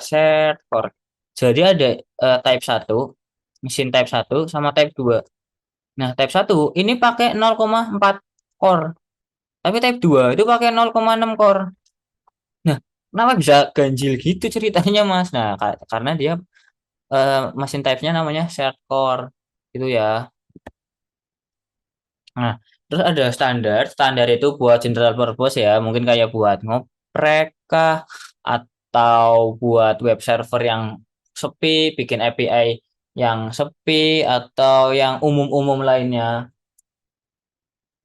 Jadi ada type satu, mesin type satu sama type 2. Nah, type satu ini pakai 0,4 core. Tapi type 2 itu pakai 0,6 core. Nah, kenapa bisa ganjil gitu ceritanya, Mas? Nah, karena dia mesin type-nya namanya shared core. Itu ya. Nah, terus ada standar. Standar itu buat general purpose ya. Mungkin kayak buat ngoprek kah, atau buat web server yang sepi, bikin API yang sepi, atau yang umum-umum lainnya.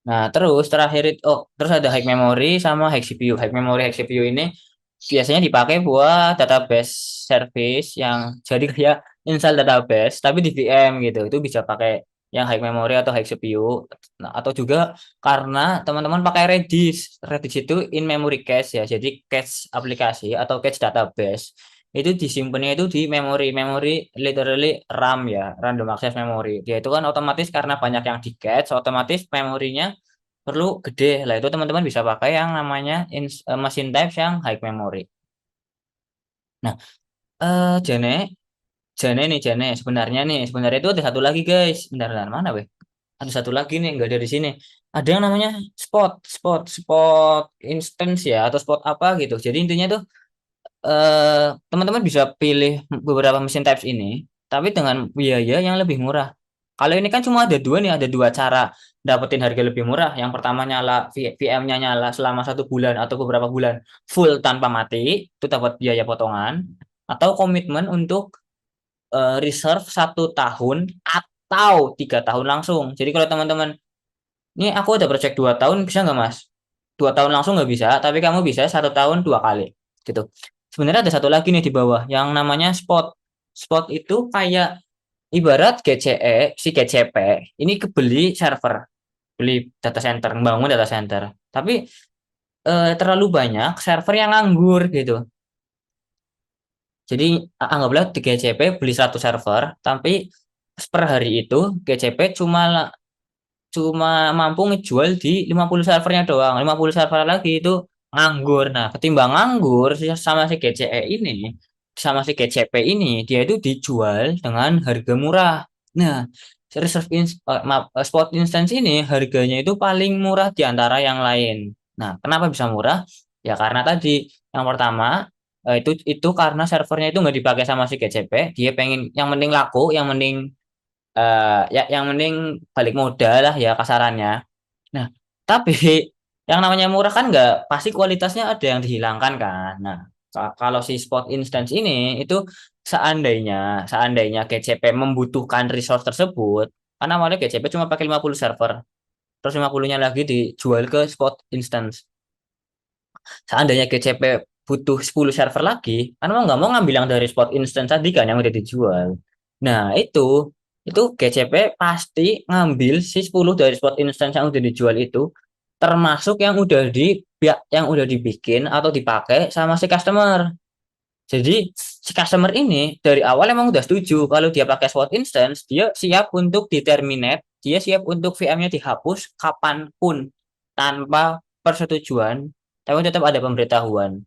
Nah, terus terakhir itu, oh, terus ada high memory sama high CPU. High memory, high CPU ini biasanya dipakai buat database service yang jadi kayak install database, tapi di VM gitu. Itu bisa pakai yang high memory atau high CPU. Nah, atau juga karena teman-teman pakai Redis. Redis itu in memory cache ya. Jadi cache aplikasi atau cache database itu disimpannya itu di memori, memori literally RAM ya, random access memory. Dia itu kan otomatis karena banyak yang di cache, otomatis memorinya perlu gede lah. Itu teman-teman bisa pakai yang namanya machine types yang high memory. Nah, Jane, sebenarnya itu ada satu lagi guys. Bentar, bentar, mana weh? Ada satu lagi nih, nggak ada di sini. Ada yang namanya spot instance ya, atau spot apa gitu. Jadi intinya tuh teman-teman bisa pilih beberapa mesin types ini, tapi dengan biaya yang lebih murah. Kalau ini kan cuma ada dua nih, ada dua cara dapetin harga lebih murah. Yang pertama nyala VM-nya nyala selama 1 bulan atau beberapa bulan full tanpa mati, itu dapat biaya potongan. Atau komitmen untuk reserve 1 tahun atau 3 tahun langsung. Jadi kalau teman-teman, ini aku udah project 2 tahun, bisa nggak Mas? 2 tahun langsung nggak bisa, tapi kamu bisa 1 tahun 2 kali, gitu. Sebenarnya ada satu lagi nih di bawah, yang namanya spot. Spot itu kayak ibarat GCE, si GCP, ini kebeli server, beli data center, membangun data center. Tapi terlalu banyak server yang nganggur gitu. Jadi anggaplah di GCP beli 100 server, tapi per hari itu GCP cuma mampu ngejual di 50 servernya doang. 50 server lagi itu nganggur. Nah, ketimbang nganggur sama si GCE ini, sama si GCP ini, dia itu dijual dengan harga murah. Nah, spot instance ini harganya itu paling murah di antara yang lain. Nah, kenapa bisa murah? Ya karena tadi yang pertama itu karena servernya itu nggak dipakai sama si GCP, dia pengen yang penting laku, ya yang mending balik modal lah ya kasarannya. Nah, tapi yang namanya murah kan nggak pasti kualitasnya ada yang dihilangkan kan. Nah, kalau si spot instance ini itu seandainya seandainya GCP membutuhkan resource tersebut, karena awalnya GCP cuma pakai 50 server, terus 50-nya lagi dijual ke spot instance. Seandainya GCP butuh 10 server lagi, kan mau nggak mau ngambil yang dari spot instance tadi kan yang udah dijual. Nah, itu GCP pasti ngambil si 10 dari spot instance yang udah dijual itu, termasuk yang udah dibikin atau dipakai sama si customer. Jadi si customer ini dari awal emang udah setuju kalau dia pakai spot instance, dia siap untuk di-terminate, dia siap untuk VM-nya dihapus kapanpun tanpa persetujuan, tapi tetap ada pemberitahuan.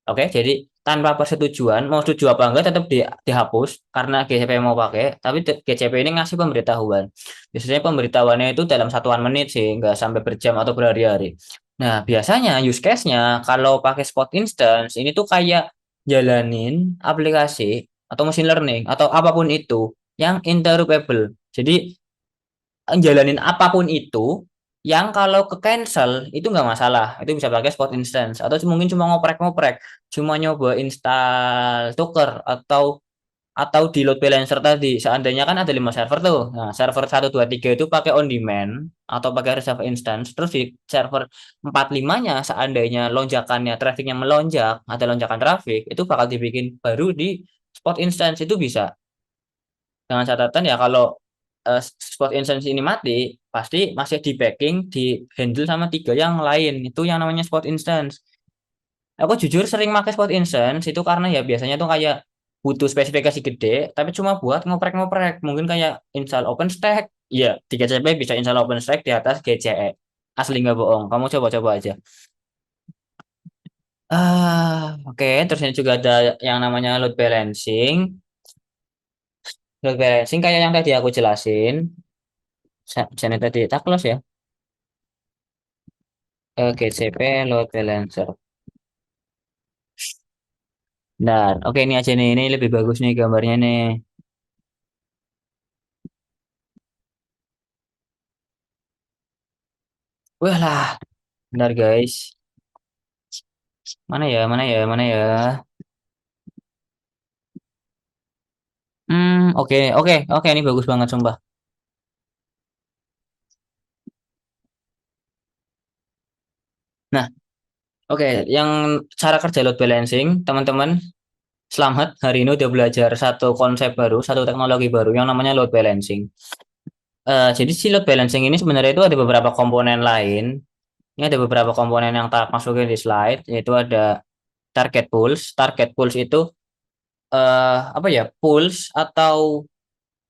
Oke, jadi tanpa persetujuan, mau setuju apa enggak tetap dihapus karena GCP mau pakai, tapi GCP ini ngasih pemberitahuan. Biasanya pemberitahuannya itu dalam satuan menit sih, enggak sampai berjam atau berhari-hari. Nah, biasanya use case-nya kalau pakai Spot Instance ini tuh kayak jalanin aplikasi atau machine learning atau apapun itu yang interruptible. Jadi jalanin apapun itu yang kalau ke cancel itu nggak masalah, itu bisa pakai Spot Instance atau mungkin cuma ngoprek-ngoprek, cuma nyoba install Docker atau di load balancer tadi. Seandainya kan ada 5 server tuh. Nah, server 1, 2, 3 itu pakai on demand atau pakai reserve instance. Terus di server 4, 5-nya seandainya lonjakannya trafficnya melonjak, ada lonjakan traffic, itu bakal dibikin baru di spot instance itu bisa. Dengan catatan ya kalau spot instance ini mati, pasti masih di backing, di handle sama 3 yang lain. Itu yang namanya spot instance. Aku jujur sering pakai Spot Instance itu karena ya biasanya tuh kayak butuh spesifikasi gede, tapi cuma buat ngoprek-ngoprek. Mungkin kayak install OpenStack, iya, 3CP bisa install OpenStack di atas GCE. Asli nggak bohong, kamu coba-coba aja. Oke. Terus ini juga ada yang namanya load balancing. Load balancing kayak yang tadi aku jelasin. Misalnya tadi tak close ya. GCP load balancer. Nah, oke ini aja nih, ini lebih bagus nih gambarnya nih. Wah lah, benar guys. Mana ya, mana ya, mana ya. Oke, oke, oke, ini bagus banget, sumpah. Nah, oke, yang cara kerja load balancing, teman-teman, selamat, hari ini udah belajar satu konsep baru, satu teknologi baru, yang namanya load balancing. Jadi si load balancing ini sebenarnya itu ada beberapa komponen lain. Ini ada beberapa komponen yang tak masukin di slide, yaitu ada target pools. Target pools itu apa ya? Pools atau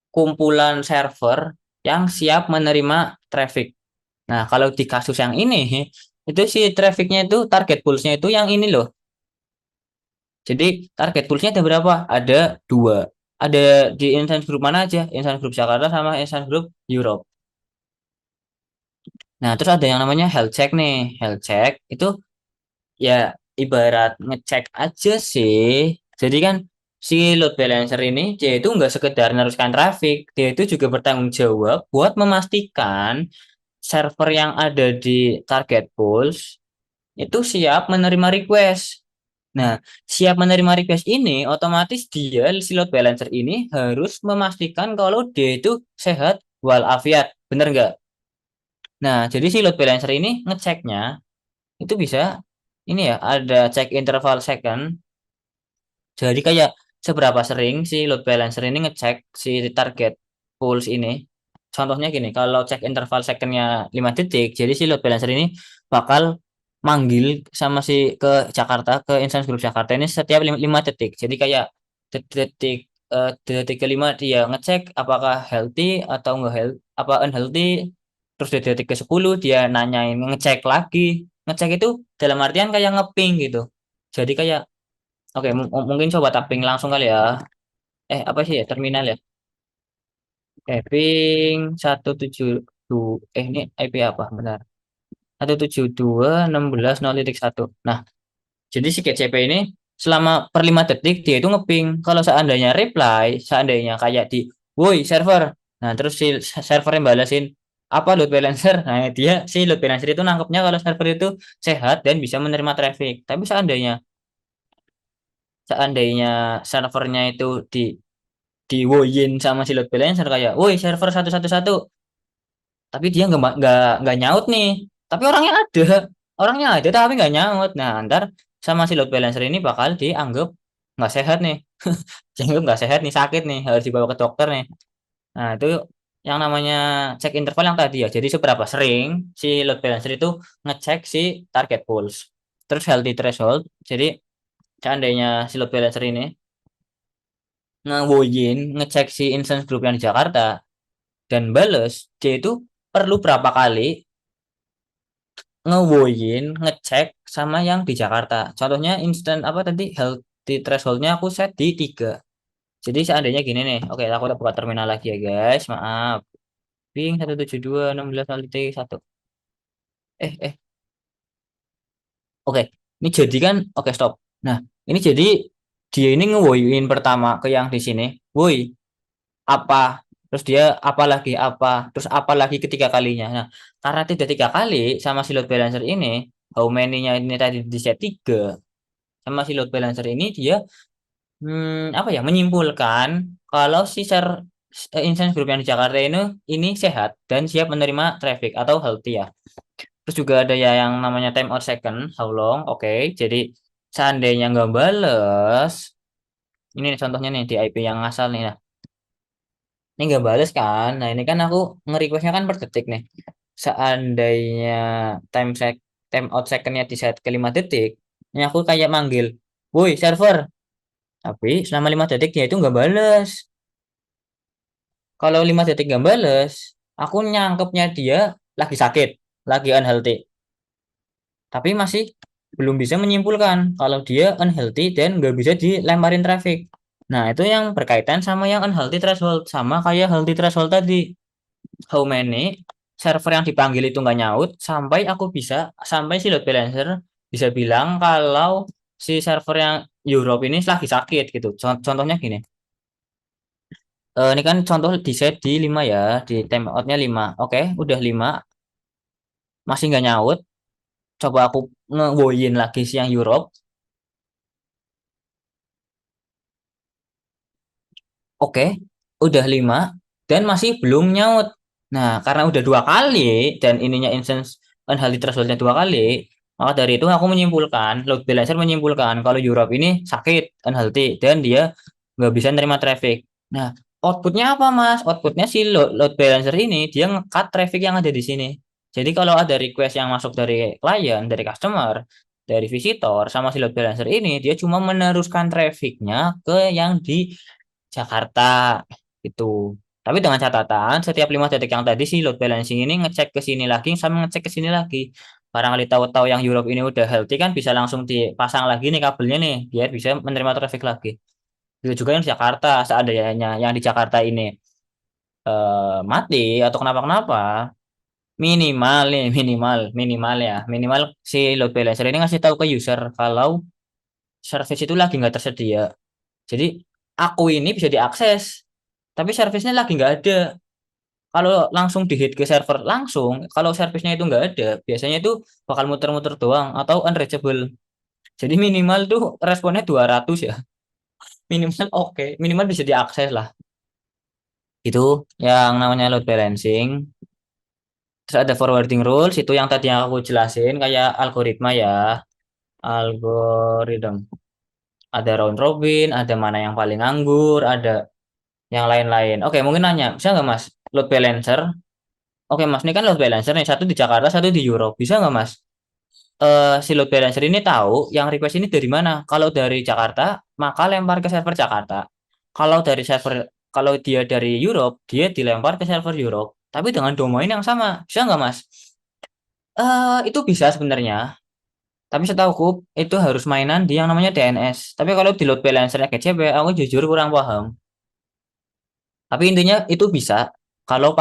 kumpulan server yang siap menerima traffic. Nah, kalau di kasus yang ini, itu si trafficnya itu target poolsnya itu yang ini loh. Jadi target poolsnya ada berapa? Ada 2. Ada di instance group mana aja? Instance group Jakarta sama instance group Europe. Nah, terus ada yang namanya health check nih. Health check itu ya ibarat ngecek aja sih. Jadi kan si load balancer ini dia itu nggak sekedar meneruskan traffic, dia itu juga bertanggung jawab buat memastikan server yang ada di target pools itu siap menerima request. Nah, siap menerima request ini otomatis dia si load balancer ini harus memastikan kalau dia itu sehat walafiat. Bener nggak? Nah, jadi si load balancer ini ngeceknya itu bisa ini ya ada cek interval second. Jadi kayak seberapa sering si load balancer ini ngecek si target pools ini. Contohnya gini, kalau cek interval secondnya 5 detik, jadi si load balancer ini bakal manggil sama si ke Jakarta, ke instance grup Jakarta ini setiap 5 detik. Jadi kayak detik detik kelima dia ngecek apakah healthy atau enggak healthy, apa unhealthy. Terus di detik ke 10 dia nanyain ngecek lagi. Ngecek itu dalam artian kayak ngeping gitu. Jadi kayak oke, mungkin coba tapping langsung kali ya. Apa sih ya terminal ya? Ping 172. Ini IP apa? Benar. 172.16.0.1. Nah, jadi si GCP ini selama per 5 detik dia itu ngeping. Kalau seandainya reply, seandainya kayak di, woi server. Nah, terus si server yang balasin apa load balancer. Nah, dia si load balancer itu nangkepnya kalau server itu sehat dan bisa menerima traffic. Tapi seandainya servernya itu diwoyin sama si load balancer kayak, woi server 111, tapi dia nggak nyaut nih, tapi orangnya ada tapi nggak nyaut. Nah, ntar sama si load balancer ini bakal dianggap nggak sehat nih, dianggap nggak sehat nih, sakit nih, harus dibawa ke dokter nih. Nah, itu yang namanya cek interval yang tadi ya. Jadi seberapa sering si load balancer itu ngecek si target pulse. Terus healthy threshold, jadi seandainya si load balancer ini ngewoyin ngecek si instance group yang di Jakarta dan bales, dia itu perlu berapa kali ngewoyin ngecek sama yang di Jakarta. Contohnya instant apa tadi healthy thresholdnya aku set di 3. Jadi seandainya gini nih, oke aku udah buka terminal lagi ya guys, maaf. Ping 172.16.1. Eh, eh. Oke, ini jadi kan, oke stop. Nah, ini jadi dia ini ngewoyuin pertama ke yang di sini, woi apa, terus dia apa lagi apa, terus apa lagi ketiga kalinya. Nah, karena tidak tiga kali sama si load balancer ini, how many-nya ini tadi di set 3 sama si load balancer ini dia apa ya menyimpulkan kalau si instance group yang di Jakarta ini sehat dan siap menerima traffic atau healthy ya. Terus juga ada ya yang namanya time or second, how long. Oke, jadi seandainya nggak bales, ini nih contohnya nih di IP yang asal nih. Nah, ini nggak bales kan. Nah, ini kan aku nge-requestnya kan per detik nih. Seandainya time out secondnya di saat ke 5 detik, ini aku kayak manggil, woi server. Tapi selama 5 detik dia itu nggak bales. Kalau 5 detik nggak bales, aku nyangkepnya dia lagi sakit, lagi unhealthy. Tapi masih belum bisa menyimpulkan kalau dia unhealthy dan nggak bisa dilemparin traffic. Nah, itu yang berkaitan sama yang unhealthy threshold. Sama kayak healthy threshold tadi. How many server yang dipanggil itu nggak nyaut sampai si load balancer bisa bilang kalau si server yang Europe ini lagi sakit gitu. Contohnya gini. Ini kan contoh di set di 5 ya, di timeoutnya 5. Oke, udah 5, masih nggak nyaut. Coba aku ngewoyin lagi si yang Europe. Oke, udah 5 dan masih belum nyaut. Nah, karena udah 2 kali dan ininya instance unhealthy thresholdnya 2 kali, maka dari itu aku menyimpulkan, load balancer menyimpulkan kalau Europe ini sakit, unhealthy, dan dia nggak bisa nerima traffic. Nah, outputnya apa, Mas? Outputnya si load balancer ini dia nge-cut traffic yang ada di sini. Jadi kalau ada request yang masuk dari klien, dari customer, dari visitor, sama si load balancer ini, dia cuma meneruskan trafficnya ke yang di Jakarta itu. Tapi dengan catatan setiap 5 detik yang tadi si load balancing ini ngecek ke sini lagi sama ngecek ke sini lagi. Barangkali tahu-tahu yang Europe ini udah healthy kan bisa langsung dipasang lagi nih kabelnya nih biar bisa menerima traffic lagi. Itu juga yang di Jakarta seandainya yang di Jakarta ini mati atau kenapa-kenapa minimal nih minimal ya minimal si load balancer ini ngasih tahu ke user kalau service itu lagi nggak tersedia. Jadi aku ini bisa diakses tapi servisnya lagi nggak ada. Kalau langsung di hit ke server langsung, kalau servisnya itu nggak ada, biasanya itu bakal muter-muter doang atau unreachable. Jadi minimal tuh responnya 200 ya. Minimal oke, minimal bisa diakses lah. Itu yang namanya load balancing. Terus ada forwarding rules, itu yang tadi yang aku jelasin kayak algoritma ya. Algoritma. Ada round robin, ada mana yang paling nganggur, ada yang lain-lain. Oke, mungkin nanya, bisa nggak Mas? Load balancer. Oke Mas, ini kan load balancer nih, satu di Jakarta, satu di Europe. Bisa nggak Mas? Si load balancer ini tahu yang request ini dari mana. Kalau dari Jakarta, maka lempar ke server Jakarta. Kalau dari server, kalau dia dari Europe, dia dilempar ke server Europe. Tapi dengan domain yang sama. Bisa nggak Mas? Itu bisa sebenarnya. Tapi setahuku itu harus mainan di yang namanya DNS. Tapi kalau di load balancer GCP, aku jujur kurang paham. Tapi intinya itu bisa kalau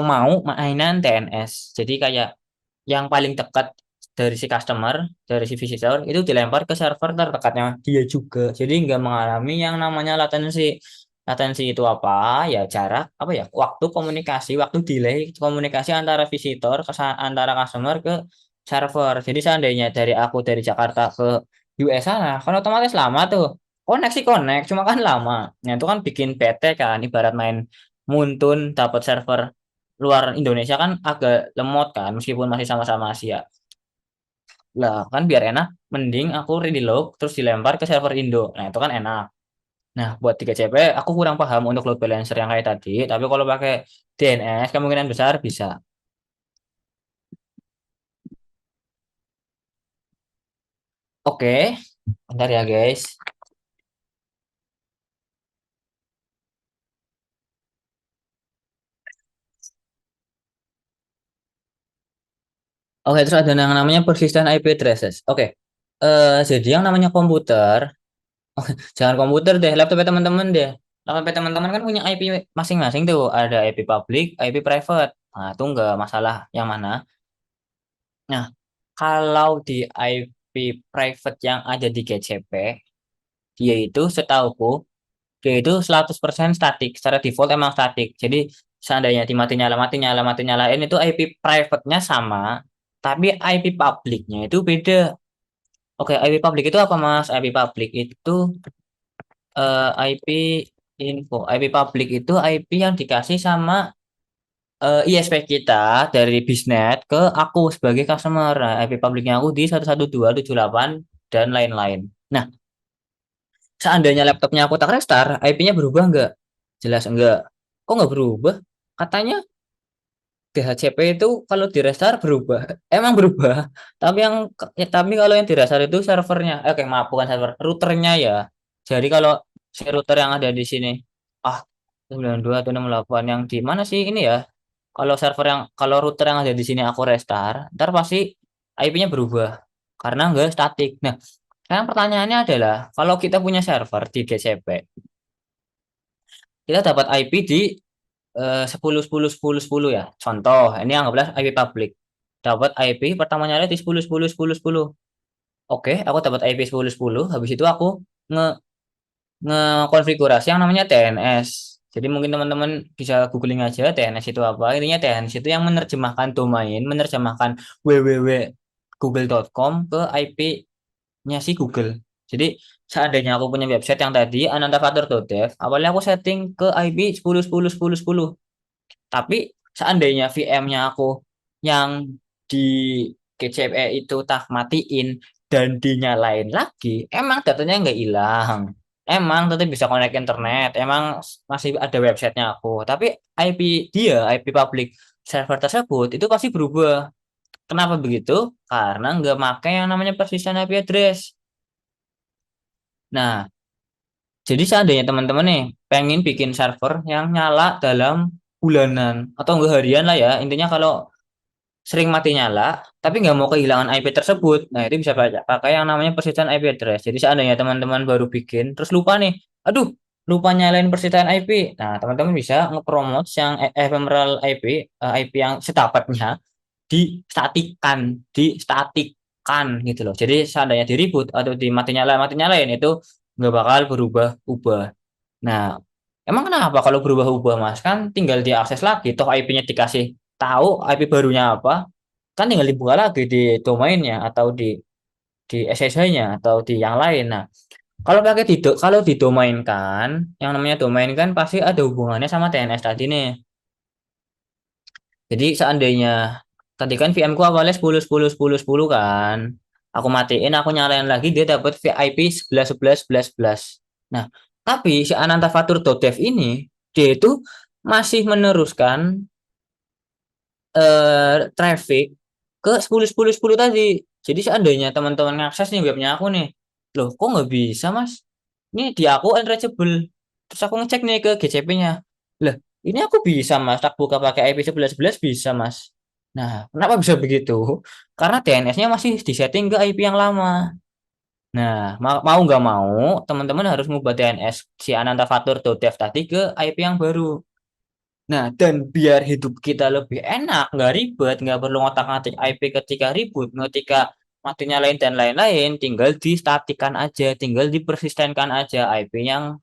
mau mainan TNS. Jadi kayak yang paling dekat dari si customer, dari si visitor itu dilempar ke server terdekatnya dia juga. Jadi nggak mengalami yang namanya latensi. Latensi itu apa? Ya jarak apa ya? Waktu komunikasi, waktu delay komunikasi antara visitor antara customer ke server. Jadi seandainya dari Jakarta ke US sana, kan otomatis lama tuh. Koneksi connect, cuma kan lama. Nah, itu kan bikin bete kan, ibarat main Muntun dapat server luar Indonesia kan agak lemot kan, meskipun masih sama-sama Asia. Lah, kan biar enak, mending aku reload terus dilempar ke server Indo. Nah, itu kan enak. Nah, buat 3CP, aku kurang paham untuk load balancer yang kayak tadi, tapi kalau pakai DNS, kemungkinan besar bisa. Oke, bentar ya guys. Oke, terus ada yang namanya persistent IP addresses. Oke, jadi yang namanya komputer, jangan komputer deh, laptop teman-teman deh. Laptop teman-teman kan punya IP masing-masing tuh, ada IP public, IP private. Nah, itu enggak masalah yang mana. Nah, kalau di IP IP private yang ada di GCP, dia itu setauku, dia itu 100% statik. Secara default emang statik. Jadi seandainya dimati nyala, mati nyala, mati nyalain itu IP private-nya sama, tapi IP public-nya itu beda. Oke, IP public itu apa, Mas? IP public itu IP info. IP public itu IP yang dikasih sama ISP kita dari Bisnet ke aku sebagai customer. Nah, IP publiknya aku di 112.78 dan lain-lain. Nah, seandainya laptopnya aku tak restart, IP-nya berubah nggak? Jelas enggak. Kok nggak berubah? Katanya DHCP itu kalau di restart berubah. Emang berubah. Tapi tapi kalau yang di restart itu servernya. Oke, maaf, bukan server, routernya ya. Jadi kalau si router yang ada di sini, ah 92 atau 68 yang di mana sih ini ya? Kalau router yang ada di sini aku restart, ntar pasti IP-nya berubah karena nggak statik. Nah, sekarang pertanyaannya adalah kalau kita punya server di GCP, kita dapat IP di 10 10 10 10 ya. Contoh, ini anggaplah IP public. Dapat IP pertamanya di 10 10 10 10. Oke, aku dapat IP 10 10. Habis itu aku nge ngekonfigurasi yang namanya TNS. Jadi mungkin teman-teman bisa googling aja TNS itu apa. Intinya TNS itu yang menerjemahkan domain, menerjemahkan www.google.com ke IP-nya si Google. Jadi seandainya aku punya website yang tadi anantafatur.dev, awalnya aku setting ke IP 10 10 10 10. Tapi seandainya VM-nya aku yang di GCPE itu tak matiin dan dinyalain lagi, emang datanya nggak hilang. Emang tetap bisa connect internet, emang masih ada websitenya aku. Tapi IP dia, IP public server tersebut itu pasti berubah. Kenapa begitu? Karena nggak pakai yang namanya persistent IP address. Nah, jadi seandainya teman-teman nih pengen bikin server yang nyala dalam bulanan atau enggak harian lah ya, intinya kalau sering mati nyala, tapi nggak mau kehilangan IP tersebut. Nah, itu bisa pakai yang namanya persistent IP address. Jadi seandainya teman-teman baru bikin, terus lupa nih, aduh, lupa nyalain persistent IP. Nah, teman-teman bisa nge-promote yang ephemeral IP, IP yang setapatnya distatikkan gitu loh. Jadi seandainya di reboot atau di mati nyalain itu nggak bakal berubah-ubah. Nah, emang kenapa kalau berubah-ubah, Mas? Kan tinggal diakses lagi, toh IP-nya dikasih tahu IP barunya apa, kan tinggal dibuka lagi di domainnya atau di SSH-nya atau di yang lain. Nah, kalau didomainkan, yang namanya domain kan pasti ada hubungannya sama DNS tadi nih. Jadi seandainya tadi kan VM ku awalnya 10 10 10 10 kan. Aku matiin, aku nyalain lagi dia dapat VIP 11 11 11 11. Nah, tapi si anantafatur.dev ini dia itu masih meneruskan traffic ke 10 10 10 tadi. Jadi seandainya teman-teman ngakses nih webnya aku nih, loh kok nggak bisa, Mas? Ini di aku unreachable. Terus aku ngecek nih ke GCP-nya. Lah, ini aku bisa, Mas. Tak buka pakai IP 1111 bisa, Mas. Nah, kenapa bisa begitu? Karena DNS-nya masih disetting ke IP yang lama. Nah, mau nggak mau, teman-teman harus ngubah DNS si anantafatur.dev tadi ke IP yang baru. Nah, dan biar hidup kita lebih enak, nggak ribet, nggak perlu ngotak-ngatik IP ketika ribut, ketika mati nyalain dan lain-lain, tinggal distatikan aja, tinggal dipersistenkan aja IP yang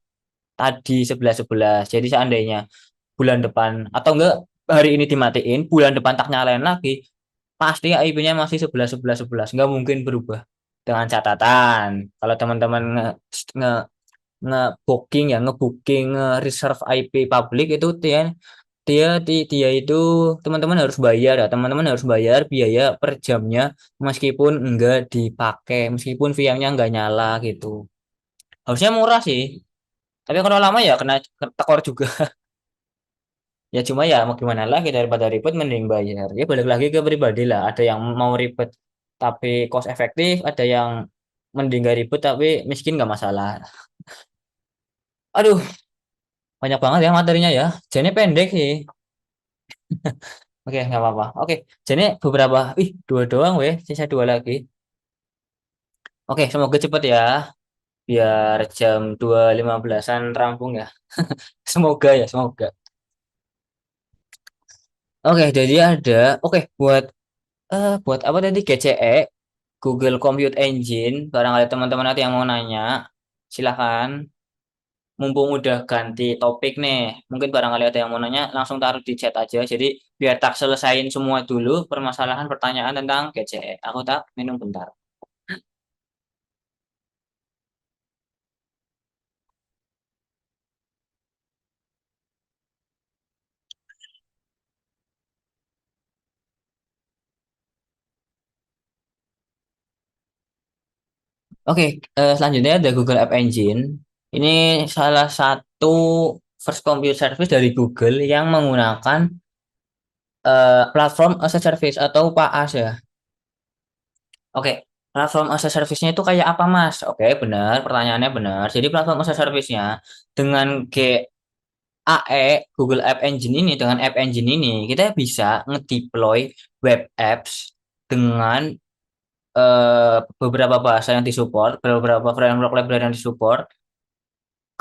tadi 1111. Jadi seandainya bulan depan atau enggak hari ini dimatiin, bulan depan tak nyalain lagi, pasti IP-nya masih 11 11 11, nggak mungkin berubah. Dengan catatan, kalau teman-teman nge nge-booking ya, nge-booking reserve IP public itu dia itu teman-teman harus bayar ya, teman-teman harus bayar biaya per jamnya meskipun enggak dipakai, meskipun VM-nya enggak nyala gitu. Harusnya murah sih, tapi kalau lama ya kena tekor juga. Ya cuma ya mau gimana lagi, daripada ribet mending bayar. Ya balik lagi ke pribadi lah, ada yang mau ribet tapi cost efektif, ada yang mending gak ribet tapi miskin nggak masalah. Aduh, banyak banget ya materinya ya. Jadi pendek sih. Oke, nggak apa-apa. Oke, jadi beberapa, dua doang weh, sisa dua lagi. Oke, semoga cepet ya, biar jam 2.15-an rampung ya. Semoga ya, semoga. Oke, jadi ada, oke, buat apa tadi GCE? Google Compute Engine. Barangkali teman-teman nanti yang mau nanya, silahkan. Mumpung udah ganti topik nih, mungkin barangkali ada yang mau nanya, langsung taruh di chat aja. Jadi biar tak selesain semua dulu permasalahan pertanyaan tentang GCE. Aku tak minum bentar. Oke, selanjutnya ada Google App Engine. Ini salah satu first computer service dari Google yang menggunakan platform as a service atau PaaS ya. Oke, platform as a service-nya itu kayak apa, Mas? Oke, benar, pertanyaannya benar. Jadi platform as a service-nya dengan GAE, Google App Engine ini, dengan App Engine ini, kita bisa ngedeploy web apps dengan beberapa bahasa yang disupport, beberapa framework library yang disupport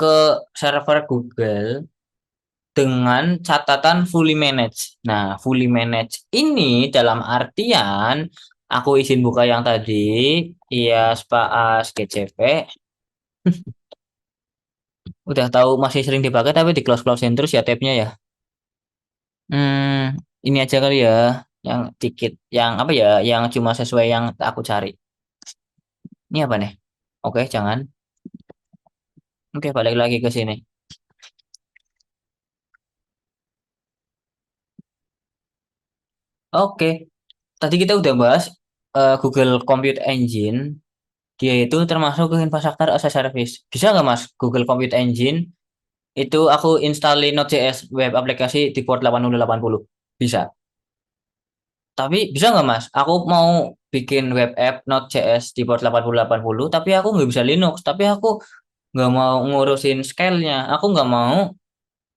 ke server Google dengan catatan fully managed. Nah, fully managed ini dalam artian aku izin buka yang tadi, IaaS PaaS GCP, udah tahu masih sering dipakai tapi di close-closein terus ya tabnya ya. Ini aja kali ya, yang dikit, yang apa ya, yang cuma sesuai yang aku cari. Ini apa nih? Oke, jangan. Oke, balik lagi ke sini. Oke, tadi kita udah bahas Google Compute Engine. Dia itu termasuk ke infrastruktur as a service. Bisa nggak Mas, Google Compute Engine itu aku installin Node.js web aplikasi di port 8080? Bisa. Tapi bisa nggak Mas, aku mau bikin web app Node.js di port 8080, tapi aku nggak bisa Linux, tapi aku nggak mau ngurusin scale-nya, aku nggak mau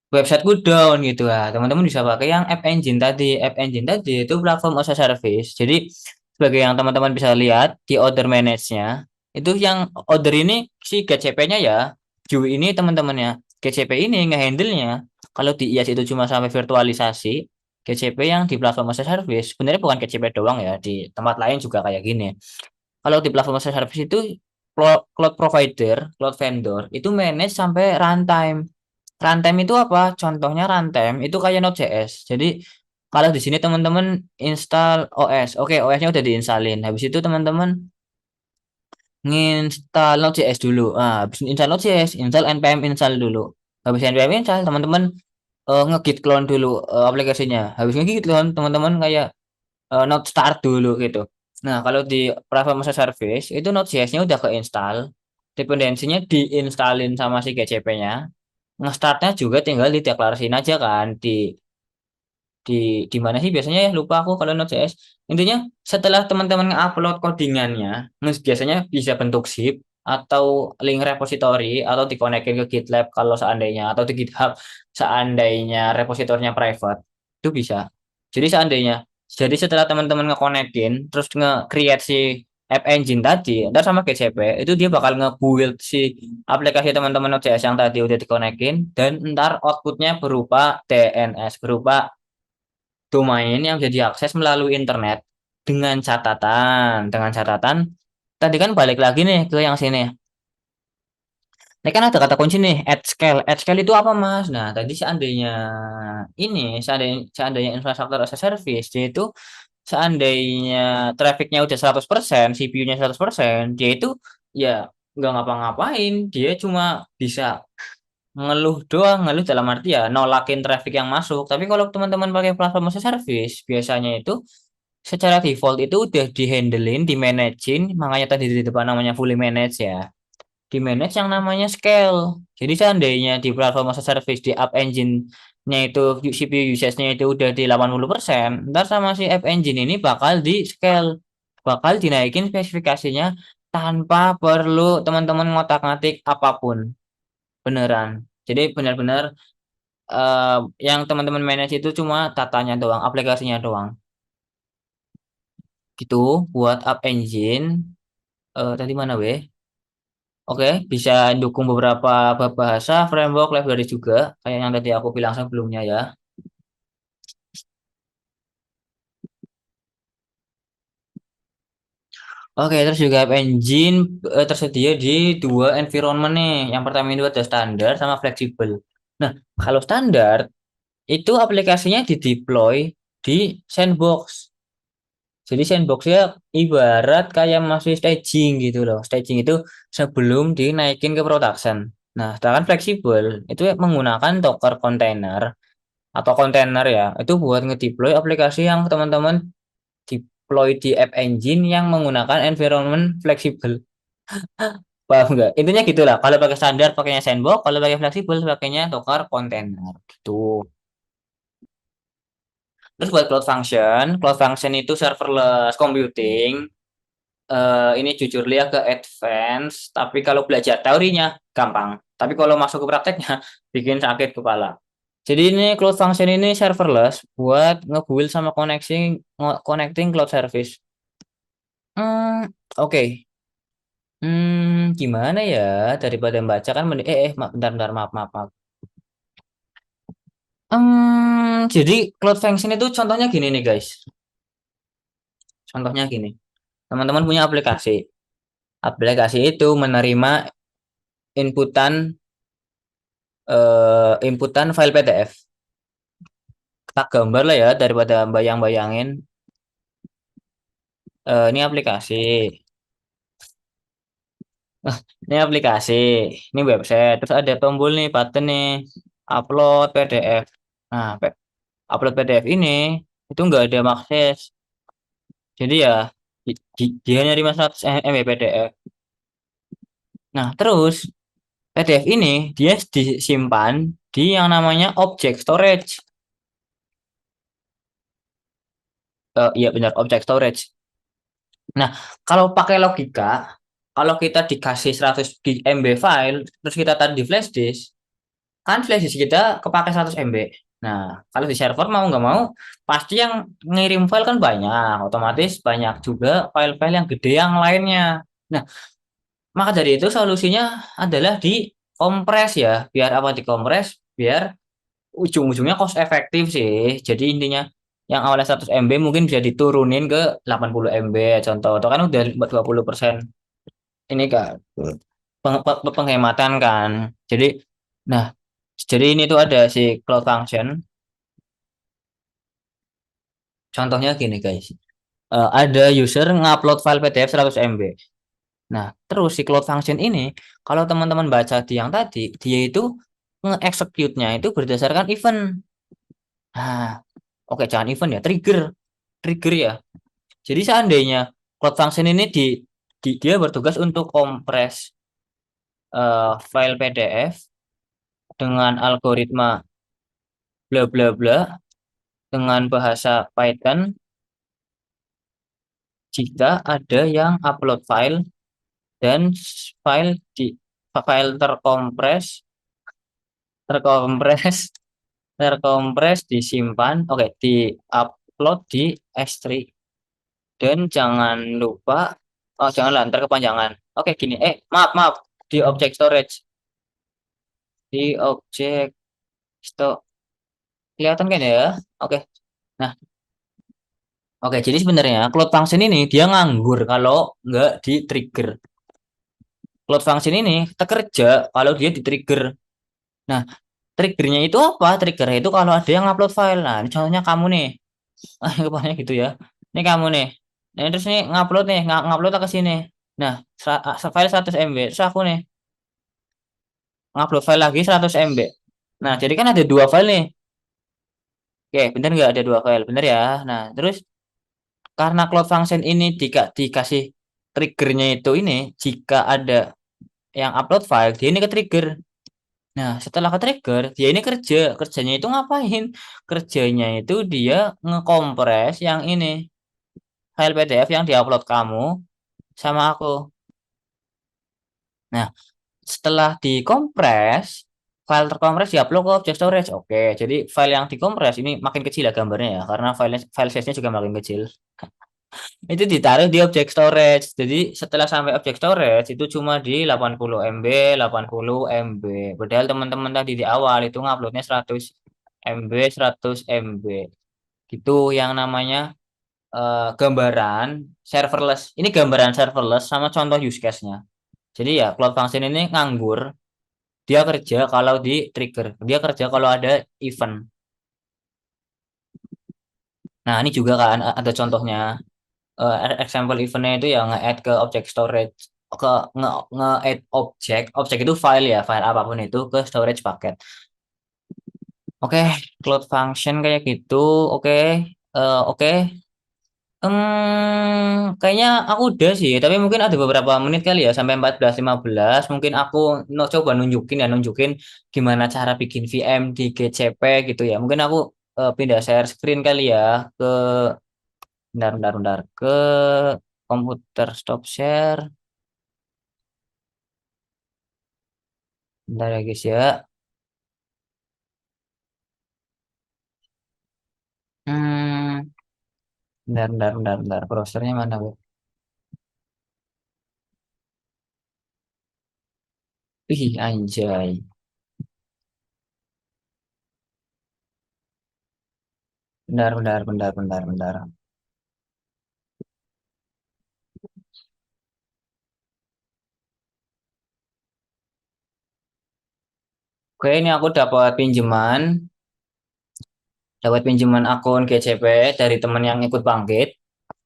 websiteku down gitu lah. Teman-teman bisa pakai yang App Engine tadi. App Engine tadi itu platform as a service. Jadi sebagai yang teman-teman bisa lihat di order manage-nya, itu yang order ini si GCP-nya ya, GUI ini teman-temannya. GCP ini ngehandle-nya. Kalau di IaaS itu cuma sampai virtualisasi, GCP yang di platform as a service, sebenarnya bukan GCP doang ya, di tempat lain juga kayak gini. Kalau di platform as a service itu cloud provider, cloud vendor itu manage sampai runtime. Runtime itu apa? Contohnya runtime itu kayak Node.js. Jadi kalau di sini teman-teman install OS, oke OS-nya udah diinstalin. Habis itu teman-teman nginstal Node.js dulu. Ah, habis install Node.js, install npm install dulu. Habis npm install, teman-teman nge-git clone dulu aplikasinya. Habis nge-git clone, teman-teman kayak node start dulu gitu. Nah, kalau di platform as a service itu Node.js-nya udah keinstal, dependensinya diinstalin sama si GCP-nya. Nge-startnya juga tinggal dideklarasiin aja kan di di mana sih biasanya ya, lupa aku kalau Node.js. Intinya setelah teman-teman nge-upload codingannya, biasanya bisa bentuk zip atau link repository atau dikonekin ke GitLab kalau seandainya, atau di GitHub seandainya repositorinya private, itu bisa. Jadi seandainya, jadi setelah teman-teman nge-connectin terus nge-create si app engine tadi, ntar sama GCP itu dia bakal nge-build si aplikasi teman-teman Node.js yang tadi udah dikonekin, dan ntar outputnya berupa DNS, berupa domain yang bisa diakses melalui internet, dengan catatan tadi kan balik lagi nih ke yang sini. Ini kan ada kata kunci nih, at scale. At scale itu apa, Mas? Nah, tadi seandainya infrastruktur as a service, dia itu seandainya trafficnya udah 100%, CPU-nya 100%, dia itu ya nggak ngapa-ngapain, dia cuma bisa ngeluh doang. Ngeluh dalam arti ya nolakin traffic yang masuk. Tapi kalau teman-teman pakai platform as a service, biasanya itu secara default itu udah dihandlein, dimanagein, makanya tadi di depan namanya fully managed ya. Di manage yang namanya scale. Jadi seandainya di platform as a service, di app engine-nya itu CPU usage-nya itu udah di 80%, ntar sama si app engine ini bakal di scale, bakal dinaikin spesifikasinya tanpa perlu teman-teman ngotak-ngatik apapun. Beneran. Jadi benar-benar eh, yang teman-teman manage itu cuma datanya doang, aplikasinya doang. Gitu buat app engine. Tadi mana weh? Oke, bisa dukung beberapa bahasa, framework, library juga, kayak yang tadi aku bilang sebelumnya ya. Oke, terus juga App Engine tersedia di dua environment nih. Yang pertama itu ada standar sama fleksibel. Nah, kalau standar itu aplikasinya di-deploy di sandbox. Jadi sandboxnya ibarat kayak masih staging gitu loh. Staging itu sebelum dinaikin ke production. Nah, sedangkan fleksibel itu menggunakan Docker container atau kontainer ya. Itu buat ngedeploy aplikasi yang teman-teman deploy di App Engine yang menggunakan environment fleksibel. Paham nggak? Intinya gitulah. Kalau pakai standar pakainya sandbox, kalau pakai fleksibel pakainya Docker container gitu. Terus buat cloud function itu serverless computing. Ini jujur lihat ke advance, tapi kalau belajar teorinya gampang. Tapi kalau masuk ke prakteknya bikin sakit kepala. Jadi ini cloud function ini serverless buat nge-build sama connecting cloud service. Oke. Gimana ya daripada membaca kan bentar, bentar, maaf, maaf, maaf. Jadi cloud function itu contohnya gini nih guys. Contohnya gini. Teman-teman punya aplikasi. Aplikasi itu menerima inputan inputan file PDF. Tak gambar lah ya daripada bayang-bayangin. Ini aplikasi. Ini aplikasi. Ini website. Terus ada tombol nih, button nih, upload PDF. Nah, upload PDF ini itu nggak ada akses. Jadi ya dia nerima 100 MB PDF. Nah, terus PDF ini dia disimpan di yang namanya object storage. Iya benar, object storage. Nah, kalau pakai logika, kalau kita dikasih 100 MB file, terus kita taruh di flash disk, kan flash disk kita kepake 100 MB. Nah, kalau di server mau nggak mau, pasti yang ngirim file kan banyak, otomatis banyak juga file-file yang gede yang lainnya. Nah, maka dari itu solusinya adalah dikompres ya, biar apa dikompres, biar ujung-ujungnya cost efektif sih. Jadi intinya yang awalnya 100 MB mungkin bisa diturunin ke 80 MB contoh. Itu kan udah 20% ini kan penghematan kan. Jadi nah, jadi ini tuh ada si cloud function. Contohnya gini guys. Ada user ngupload file PDF 100 MB. Nah, terus si cloud function ini kalau teman-teman baca di yang tadi, dia itu nge-execute-nya itu berdasarkan event. Nah, oke jangan event ya, trigger. Trigger ya. Jadi seandainya cloud function ini dia bertugas untuk kompres file PDF dengan algoritma bla bla bla dengan bahasa Python jika ada yang upload file dan file terkompres terkompres disimpan di upload di S3 dan jangan lupa janganlah ntar kepanjangan. Gini, maaf, maaf, di object storage, di object store kelihatan kan ya. oke nah jadi sebenarnya cloud function ini dia nganggur kalau nggak di trigger. Cloud function ini kerja kalau dia di trigger. Nah, triggernya itu apa? Triggernya itu kalau ada yang upload file. Nah, ini contohnya kamu nih. Kepalanya gitu ya. Ini kamu nih. Nah, terus nih ngupload nih, ngupload ke sini. Nah, file 100 MB. Terus aku nih ngupload file lagi 100 MB. Nah, jadi kan ada dua file nih. Oke, bener nggak ada dua file? Bener ya. Nah, terus karena cloud function ini dikasih triggernya itu ini, jika ada yang upload file, dia ini ke trigger. Nah, setelah ke trigger, dia ini kerjanya itu ngapain? Kerjanya itu dia ngekompres yang ini, file PDF yang diupload kamu sama aku. Nah, setelah dikompres, file terkompres diupload ke object storage. Oke, jadi file yang dikompres ini makin kecil ya gambarnya ya, karena file size-nya juga makin kecil. Itu ditaruh di object storage. Jadi setelah sampai object storage itu cuma di 80 MB, 80 MB. Padahal teman-teman tadi di awal itu nguploadnya 100 MB, 100 MB. Gitu yang namanya gambaran serverless. Ini gambaran serverless sama contoh use case-nya. Jadi ya Cloud Function ini nganggur, dia kerja kalau di trigger, dia kerja kalau ada event. Nah, ini juga kan ada contohnya. Example eventnya itu yang nge-add ke object storage, ke nge-add objek itu file ya, file apapun itu ke storage bucket. Oke, Cloud Function kayak gitu. Oke, oke. Kayaknya aku udah sih, tapi mungkin ada beberapa menit kali ya sampai 14-15. Mungkin aku coba nunjukin gimana cara bikin VM di GCP gitu ya. Mungkin aku pindah share screen kali ya ke bentar ke komputer stop share. Bentar ya guys ya. Hmm, bentar. Browsernya mana, Bu? Ih, anjay. Bentar. Oke, ini aku dapat pinjaman akun GCP dari teman yang ikut bangkit.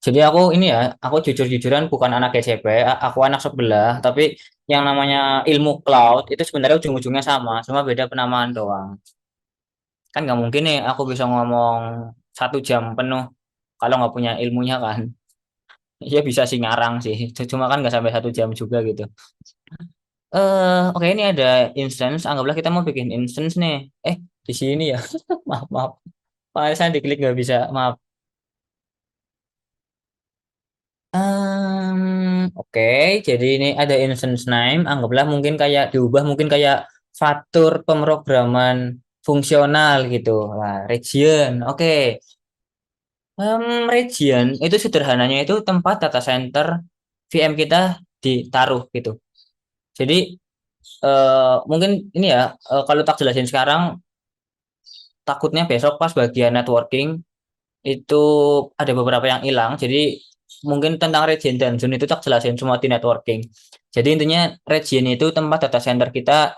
Jadi aku ini ya, aku jujur-jujuran bukan anak GCP, aku anak sebelah, tapi yang namanya ilmu cloud itu sebenarnya ujung-ujungnya sama, cuma beda penamaan doang. Kan nggak mungkin nih aku bisa ngomong 1 jam penuh kalau nggak punya ilmunya kan. Iya bisa sih ngarang sih, cuma kan nggak sampai 1 jam juga gitu. Oke ini ada instance, anggaplah kita mau bikin instance nih. Di sini ya, maaf. Saya diklik nggak bisa, maaf. Oke, jadi ini ada instance name, anggaplah mungkin kayak diubah mungkin kayak fatur pemrograman fungsional gitu. Nah, region. Oke. Region itu sederhananya itu tempat data center VM kita ditaruh gitu. Jadi mungkin ini ya kalau tak jelasin sekarang takutnya besok pas bagian networking itu ada beberapa yang hilang. Jadi mungkin tentang region dan zone itu tak jelasin semua di networking. Jadi intinya region itu tempat data center kita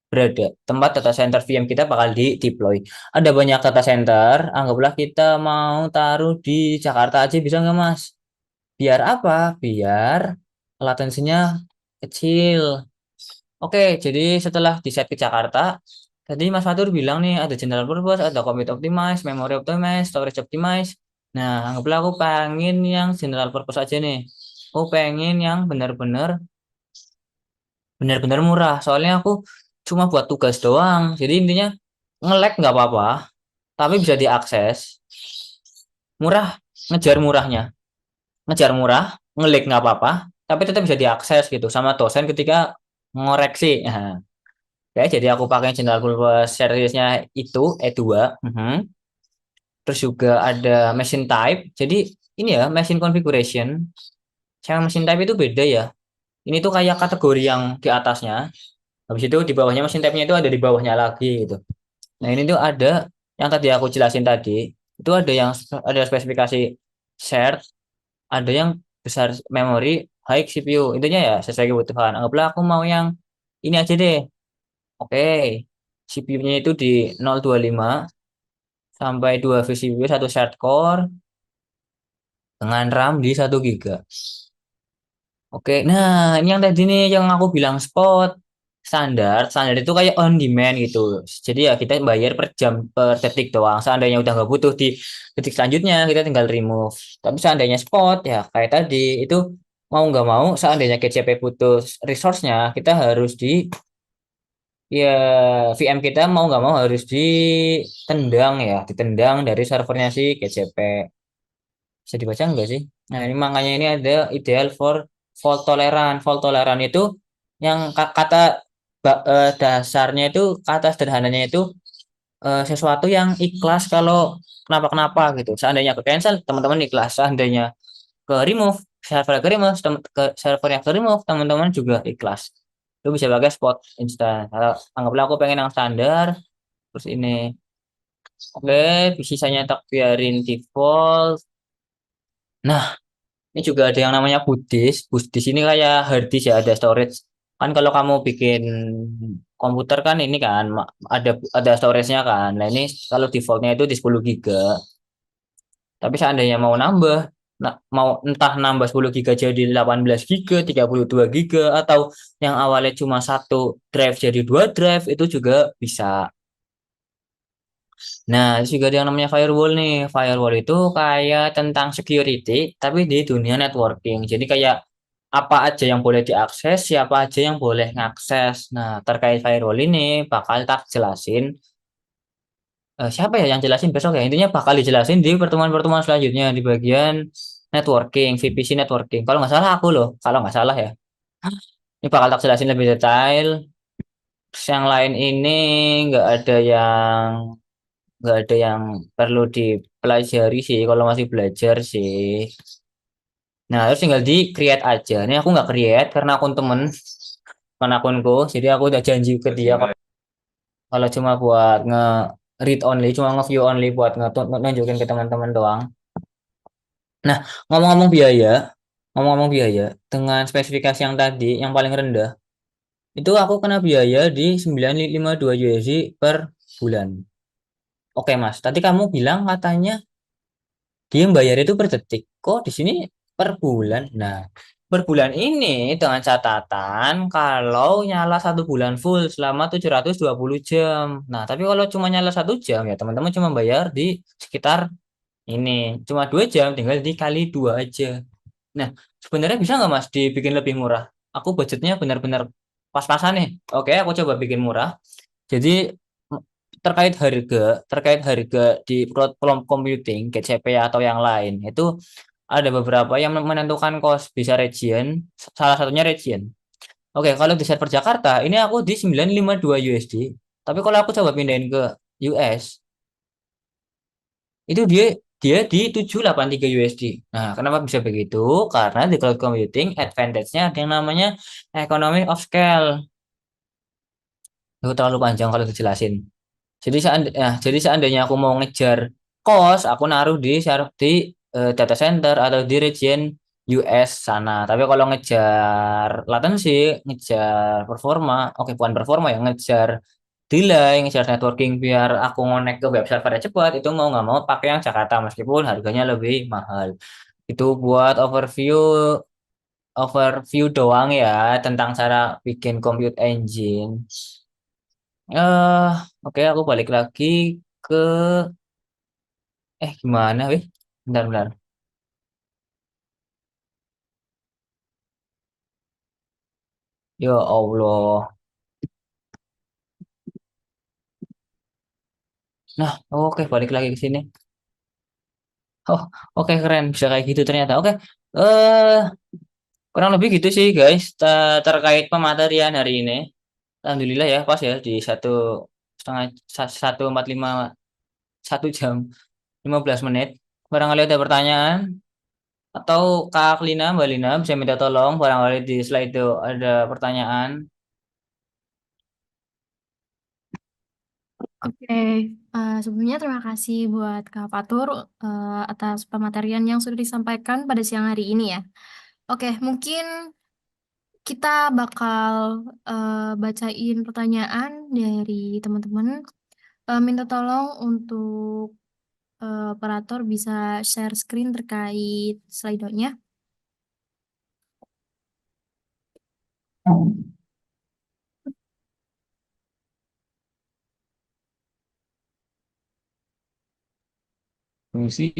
berada. Tempat data center VM kita bakal di deploy. Ada banyak data center. Anggaplah kita mau taruh di Jakarta aja bisa nggak Mas? Biar apa? Biar latensinya kecil. Oke, jadi setelah di set ke Jakarta, tadi Mas Fatur bilang nih ada general purpose, ada commit optimize, memory optimize, storage optimize. Nah, anggaplah aku pengen yang general purpose aja nih. Aku pengen yang benar-benar murah. Soalnya aku cuma buat tugas doang. Jadi intinya nge-lag nggak apa-apa, tapi bisa diakses. Murah, ngejar murahnya. Ngejar murah, nge-lag nggak apa-apa, tapi tetap bisa diakses gitu sama dosen ketika ngoreksi. Nah, ya, jadi aku pakai general purpose seriesnya itu E2. Terus juga ada machine type. Jadi ini ya machine configuration sama machine type itu beda ya. Ini tuh kayak kategori yang di atasnya. Habis itu di bawahnya machine type-nya itu ada di bawahnya lagi gitu. Nah ini tuh ada yang tadi aku jelasin tadi. Itu ada yang ada spesifikasi shared, ada yang besar memori, high CPU. Intinya ya sesuai kebutuhan. Anggaplah aku mau yang ini aja deh. Oke. CPU-nya itu di 025 sampai 2 VCU 1 shared core dengan RAM di 1 GB. Oke, nah ini yang tadi nih yang aku bilang spot standar itu kayak on demand gitu. Jadi ya kita bayar per jam per detik doang. Seandainya udah nggak butuh di detik selanjutnya kita tinggal remove. Tapi seandainya spot ya kayak tadi itu mau nggak mau seandainya GCP butuh resource-nya kita harus ya VM kita mau nggak mau harus ditendang dari servernya si GCP. Bisa dibaca enggak sih? Nah, ini makanya ini ada ideal for fault tolerant. Fault tolerant itu yang kata dasarnya itu kata sederhananya itu sesuatu yang ikhlas kalau kenapa-kenapa gitu. Seandainya ke cancel, teman-teman ikhlas. Seandainya ke remove, servernya ke remove, teman-teman juga ikhlas. Itu bisa pakai spot instan. Kalau anggaplah aku pengen yang standar, terus ini oke, sisanya tak biarin default. Nah, ini juga ada yang namanya Boot disk ini kayak hard disk ya, ada storage. Kan kalau kamu bikin komputer kan ini kan ada storage-nya kan. Nah, ini kalau defaultnya itu di 10 giga. Tapi seandainya mau nambah, nah, mau entah nambah 10 giga jadi 18 giga, 32 giga, atau yang awalnya cuma satu drive jadi dua drive, itu juga bisa. Nah, itu juga ada yang namanya firewall nih. Firewall itu kayak tentang security, tapi di dunia networking. Jadi kayak apa aja yang boleh diakses, siapa aja yang boleh ngakses. Nah, terkait firewall ini bakal tak jelasin. Siapa ya yang jelasin besok ya? Intinya bakal dijelasin di pertemuan-pertemuan selanjutnya di bagian networking, VPC networking. Kalau nggak salah aku loh, kalau nggak salah ya. Ini bakal tak jelasin lebih detail. Terus yang lain ini nggak ada yang nggak ada yang perlu dipelajari sih kalau masih belajar sih. Nah, terus tinggal di create aja. Ini aku nggak create karena akun temen, bukan akunku. Jadi aku udah janji ke dia kalau cuma buat nge-read only, cuma nge-view only buat nunjukin ke teman-teman doang. Nah, ngomong-ngomong biaya, ngomong-ngomong biaya, dengan spesifikasi yang tadi, yang paling rendah, itu aku kena biaya di 952 USD per bulan. Oke, Mas. Tadi kamu bilang katanya dia bayar itu per detik. Kok di sini per bulan? Nah, per bulan ini dengan catatan kalau nyala satu bulan full selama 720 jam. Nah, tapi kalau cuma nyala 1 jam ya teman-teman cuma bayar di sekitar ini. Cuma 2 jam tinggal dikali dua aja. Nah, sebenarnya bisa nggak Mas dibikin lebih murah? Aku budgetnya benar-benar pas-pasan nih. Oke, aku coba bikin murah. Jadi m- terkait harga di cloud computing, GCP atau yang lain itu ada beberapa yang menentukan cost bisa region, salah satunya region. Oke, kalau di server Jakarta ini aku di 952 USD. Tapi kalau aku coba pindahin ke US, itu dia dia di 783 USD. Nah, kenapa bisa begitu? Karena di cloud computing advantage-nya ada yang namanya economy of scale. Itu terlalu panjang kalau dijelasin. Jadi seandainya aku mau ngejar cost, aku naruh di data center atau di region US sana. Tapi kalau ngejar latency, ngejar performa, oke bukan performa ya, ngejar delay, ngejar networking biar aku ngonek ke web servernya cepat, itu mau nggak mau pakai yang Jakarta meskipun harganya lebih mahal. Itu buat overview doang ya tentang cara bikin compute engine. eh oke, aku balik lagi ke gimana wih? Bentar, bentar. Ya Allah. Nah, oke balik lagi ke sini. Oh, oke keren bisa kayak gitu ternyata. Oke. Eh, kurang lebih gitu sih guys terkait pematerian hari ini. Alhamdulillah ya pas ya di 1,45 1 jam 15 menit. Barangkali ada pertanyaan atau Kak Lina, Mbak Lina bisa minta tolong barangkali di slide itu ada pertanyaan. Oke, sebelumnya terima kasih buat Kak Fatur atas pematerian yang sudah disampaikan pada siang hari ini ya. Oke, mungkin kita bakal bacain pertanyaan dari teman-teman. Minta tolong untuk operator bisa share screen terkait slide-nya. Fungsi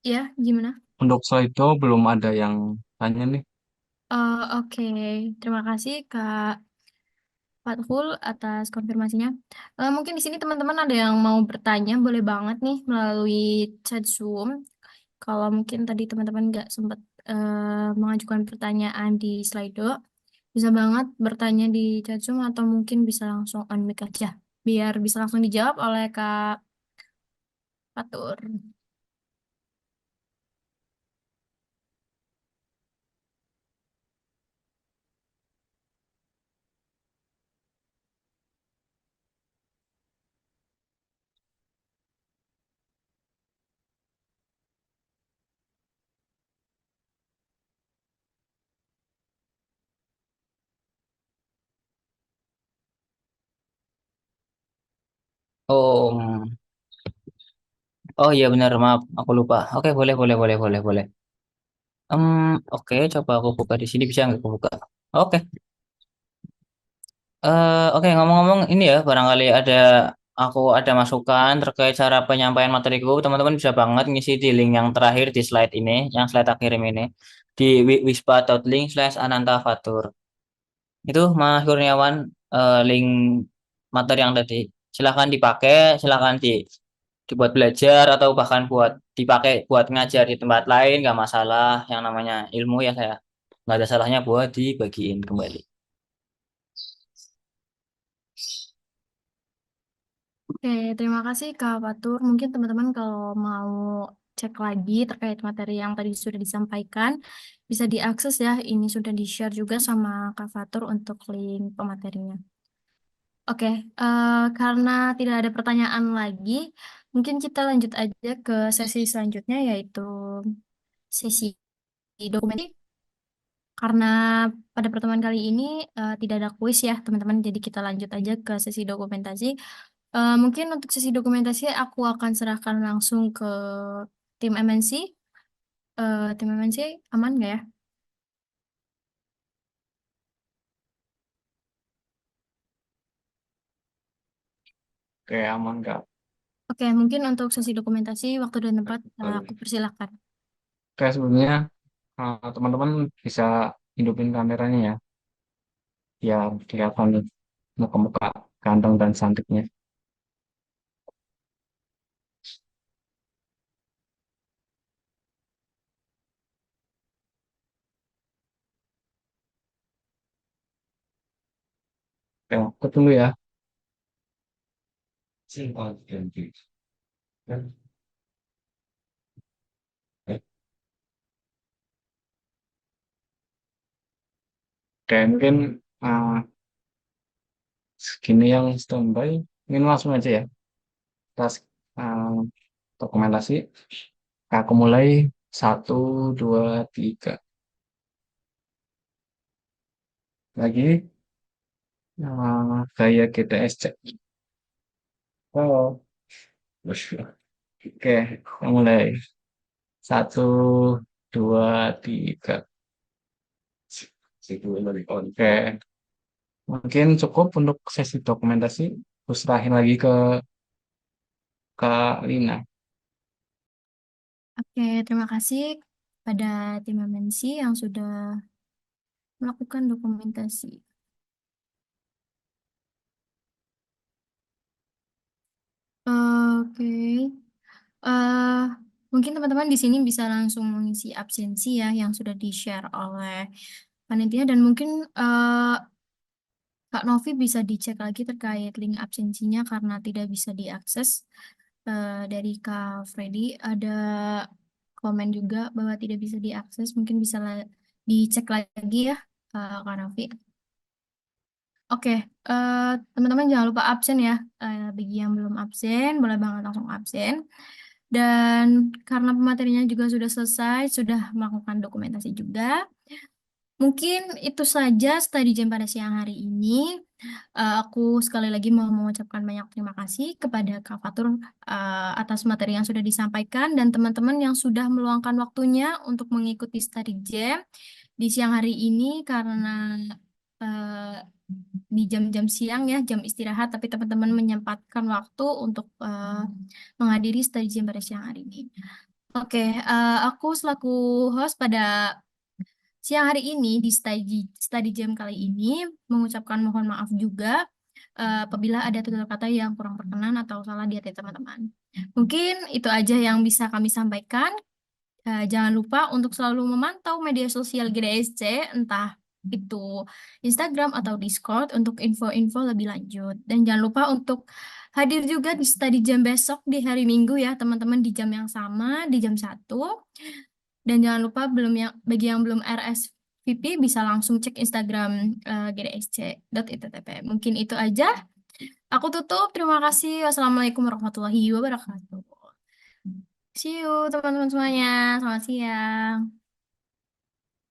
Ya, gimana? untuk Slido belum ada yang tanya nih. Oke, terima kasih Kak Fathul atas konfirmasinya. Mungkin di sini teman-teman ada yang mau bertanya, boleh banget nih melalui chat Zoom. Kalau mungkin tadi teman-teman nggak sempat mengajukan pertanyaan di Slido, bisa banget bertanya di chat Zoom atau mungkin bisa langsung on mic aja, biar bisa langsung dijawab oleh Kak Fatur. Oh, oh iya benar, maaf, aku lupa. Oke, boleh, boleh, boleh, boleh, boleh. Oke, coba aku buka di sini bisa nggak aku buka? Oke, oke ngomong-ngomong ini ya, barangkali aku ada masukan terkait cara penyampaian materiku. Teman-teman bisa banget ngisi di link yang terakhir di slide ini, yang slide aku kirim ini, di wispa.link/anantafatur. Itu Mas Kurniawan, link materi yang tadi. Silahkan dipakai, silahkan dibuat belajar atau bahkan buat dipakai buat ngajar di tempat lain, nggak masalah. Yang namanya ilmu ya saya nggak ada salahnya buat dibagiin kembali. Oke, terima kasih Kak Fatur. Mungkin teman-teman kalau mau cek lagi terkait materi yang tadi sudah disampaikan, bisa diakses ya. Ini sudah di-share juga sama Kak Fatur untuk link pematerinya. Oke, karena tidak ada pertanyaan lagi, mungkin kita lanjut aja ke sesi selanjutnya, yaitu sesi dokumen. Karena pada pertemuan kali ini tidak ada kuis ya, teman-teman. Jadi kita lanjut aja ke sesi dokumentasi. Mungkin untuk sesi dokumentasi aku akan serahkan langsung ke tim MNC. Tim MNC aman nggak ya? Oke, aman Kak. Oke, mungkin untuk sesi dokumentasi waktu dan tempat aku persilahkan. Oke, sebelumnya teman-teman bisa hidupin kameranya ya, biar kelihatan muka-muka ganteng dan cantiknya. Oke, aku tunggu ya. Oke, mungkin uh, segini yang standby. Mungkin langsung aja ya. Tas uh, dokumentasi. Aku mulai 1, 2, 3. Lagi gaya GTS cek. Oh, oke, kita mulai 1, 2, 3. Oke, mungkin cukup untuk sesi dokumentasi. Terus serahin lagi ke Kak Lina. Oke, terima kasih pada tim MNC yang sudah melakukan dokumentasi. Oke, eh mungkin teman-teman di sini bisa langsung mengisi absensi ya yang sudah di-share oleh panitia dan mungkin Kak Novi bisa dicek lagi terkait link absensinya karena tidak bisa diakses. Dari Kak Freddy ada komen juga bahwa tidak bisa diakses. Mungkin bisa dicek lagi ya, Kak Novi. Oke, eh, teman-teman jangan lupa absen ya. Bagi yang belum absen, boleh banget langsung absen. Dan karena pematerinya juga sudah selesai, sudah melakukan dokumentasi juga. Mungkin itu saja study jam pada siang hari ini. Aku sekali lagi mau mengucapkan banyak terima kasih kepada Kak Fatur atas materi yang sudah disampaikan dan teman-teman yang sudah meluangkan waktunya untuk mengikuti study jam di siang hari ini karena eh, di jam-jam siang ya, jam istirahat, tapi teman-teman menyempatkan waktu untuk menghadiri study jam pada siang hari ini. Oke, aku selaku host pada siang hari ini di study jam kali ini mengucapkan mohon maaf juga apabila ada tutur kata yang kurang berkenan atau salah di hati teman-teman. Mungkin itu aja yang bisa kami sampaikan. Jangan lupa untuk selalu memantau media sosial GDSC, entah itu Instagram atau Discord untuk info-info lebih lanjut. Dan jangan lupa untuk hadir juga di study jam besok di hari Minggu ya, teman-teman di jam yang sama, di jam 1. Dan jangan lupa bagi yang belum RSVP bisa langsung cek Instagram gdsc.ittp. Mungkin itu aja. Aku tutup. Terima kasih. Wassalamualaikum warahmatullahi wabarakatuh. See you teman-teman semuanya. Selamat siang.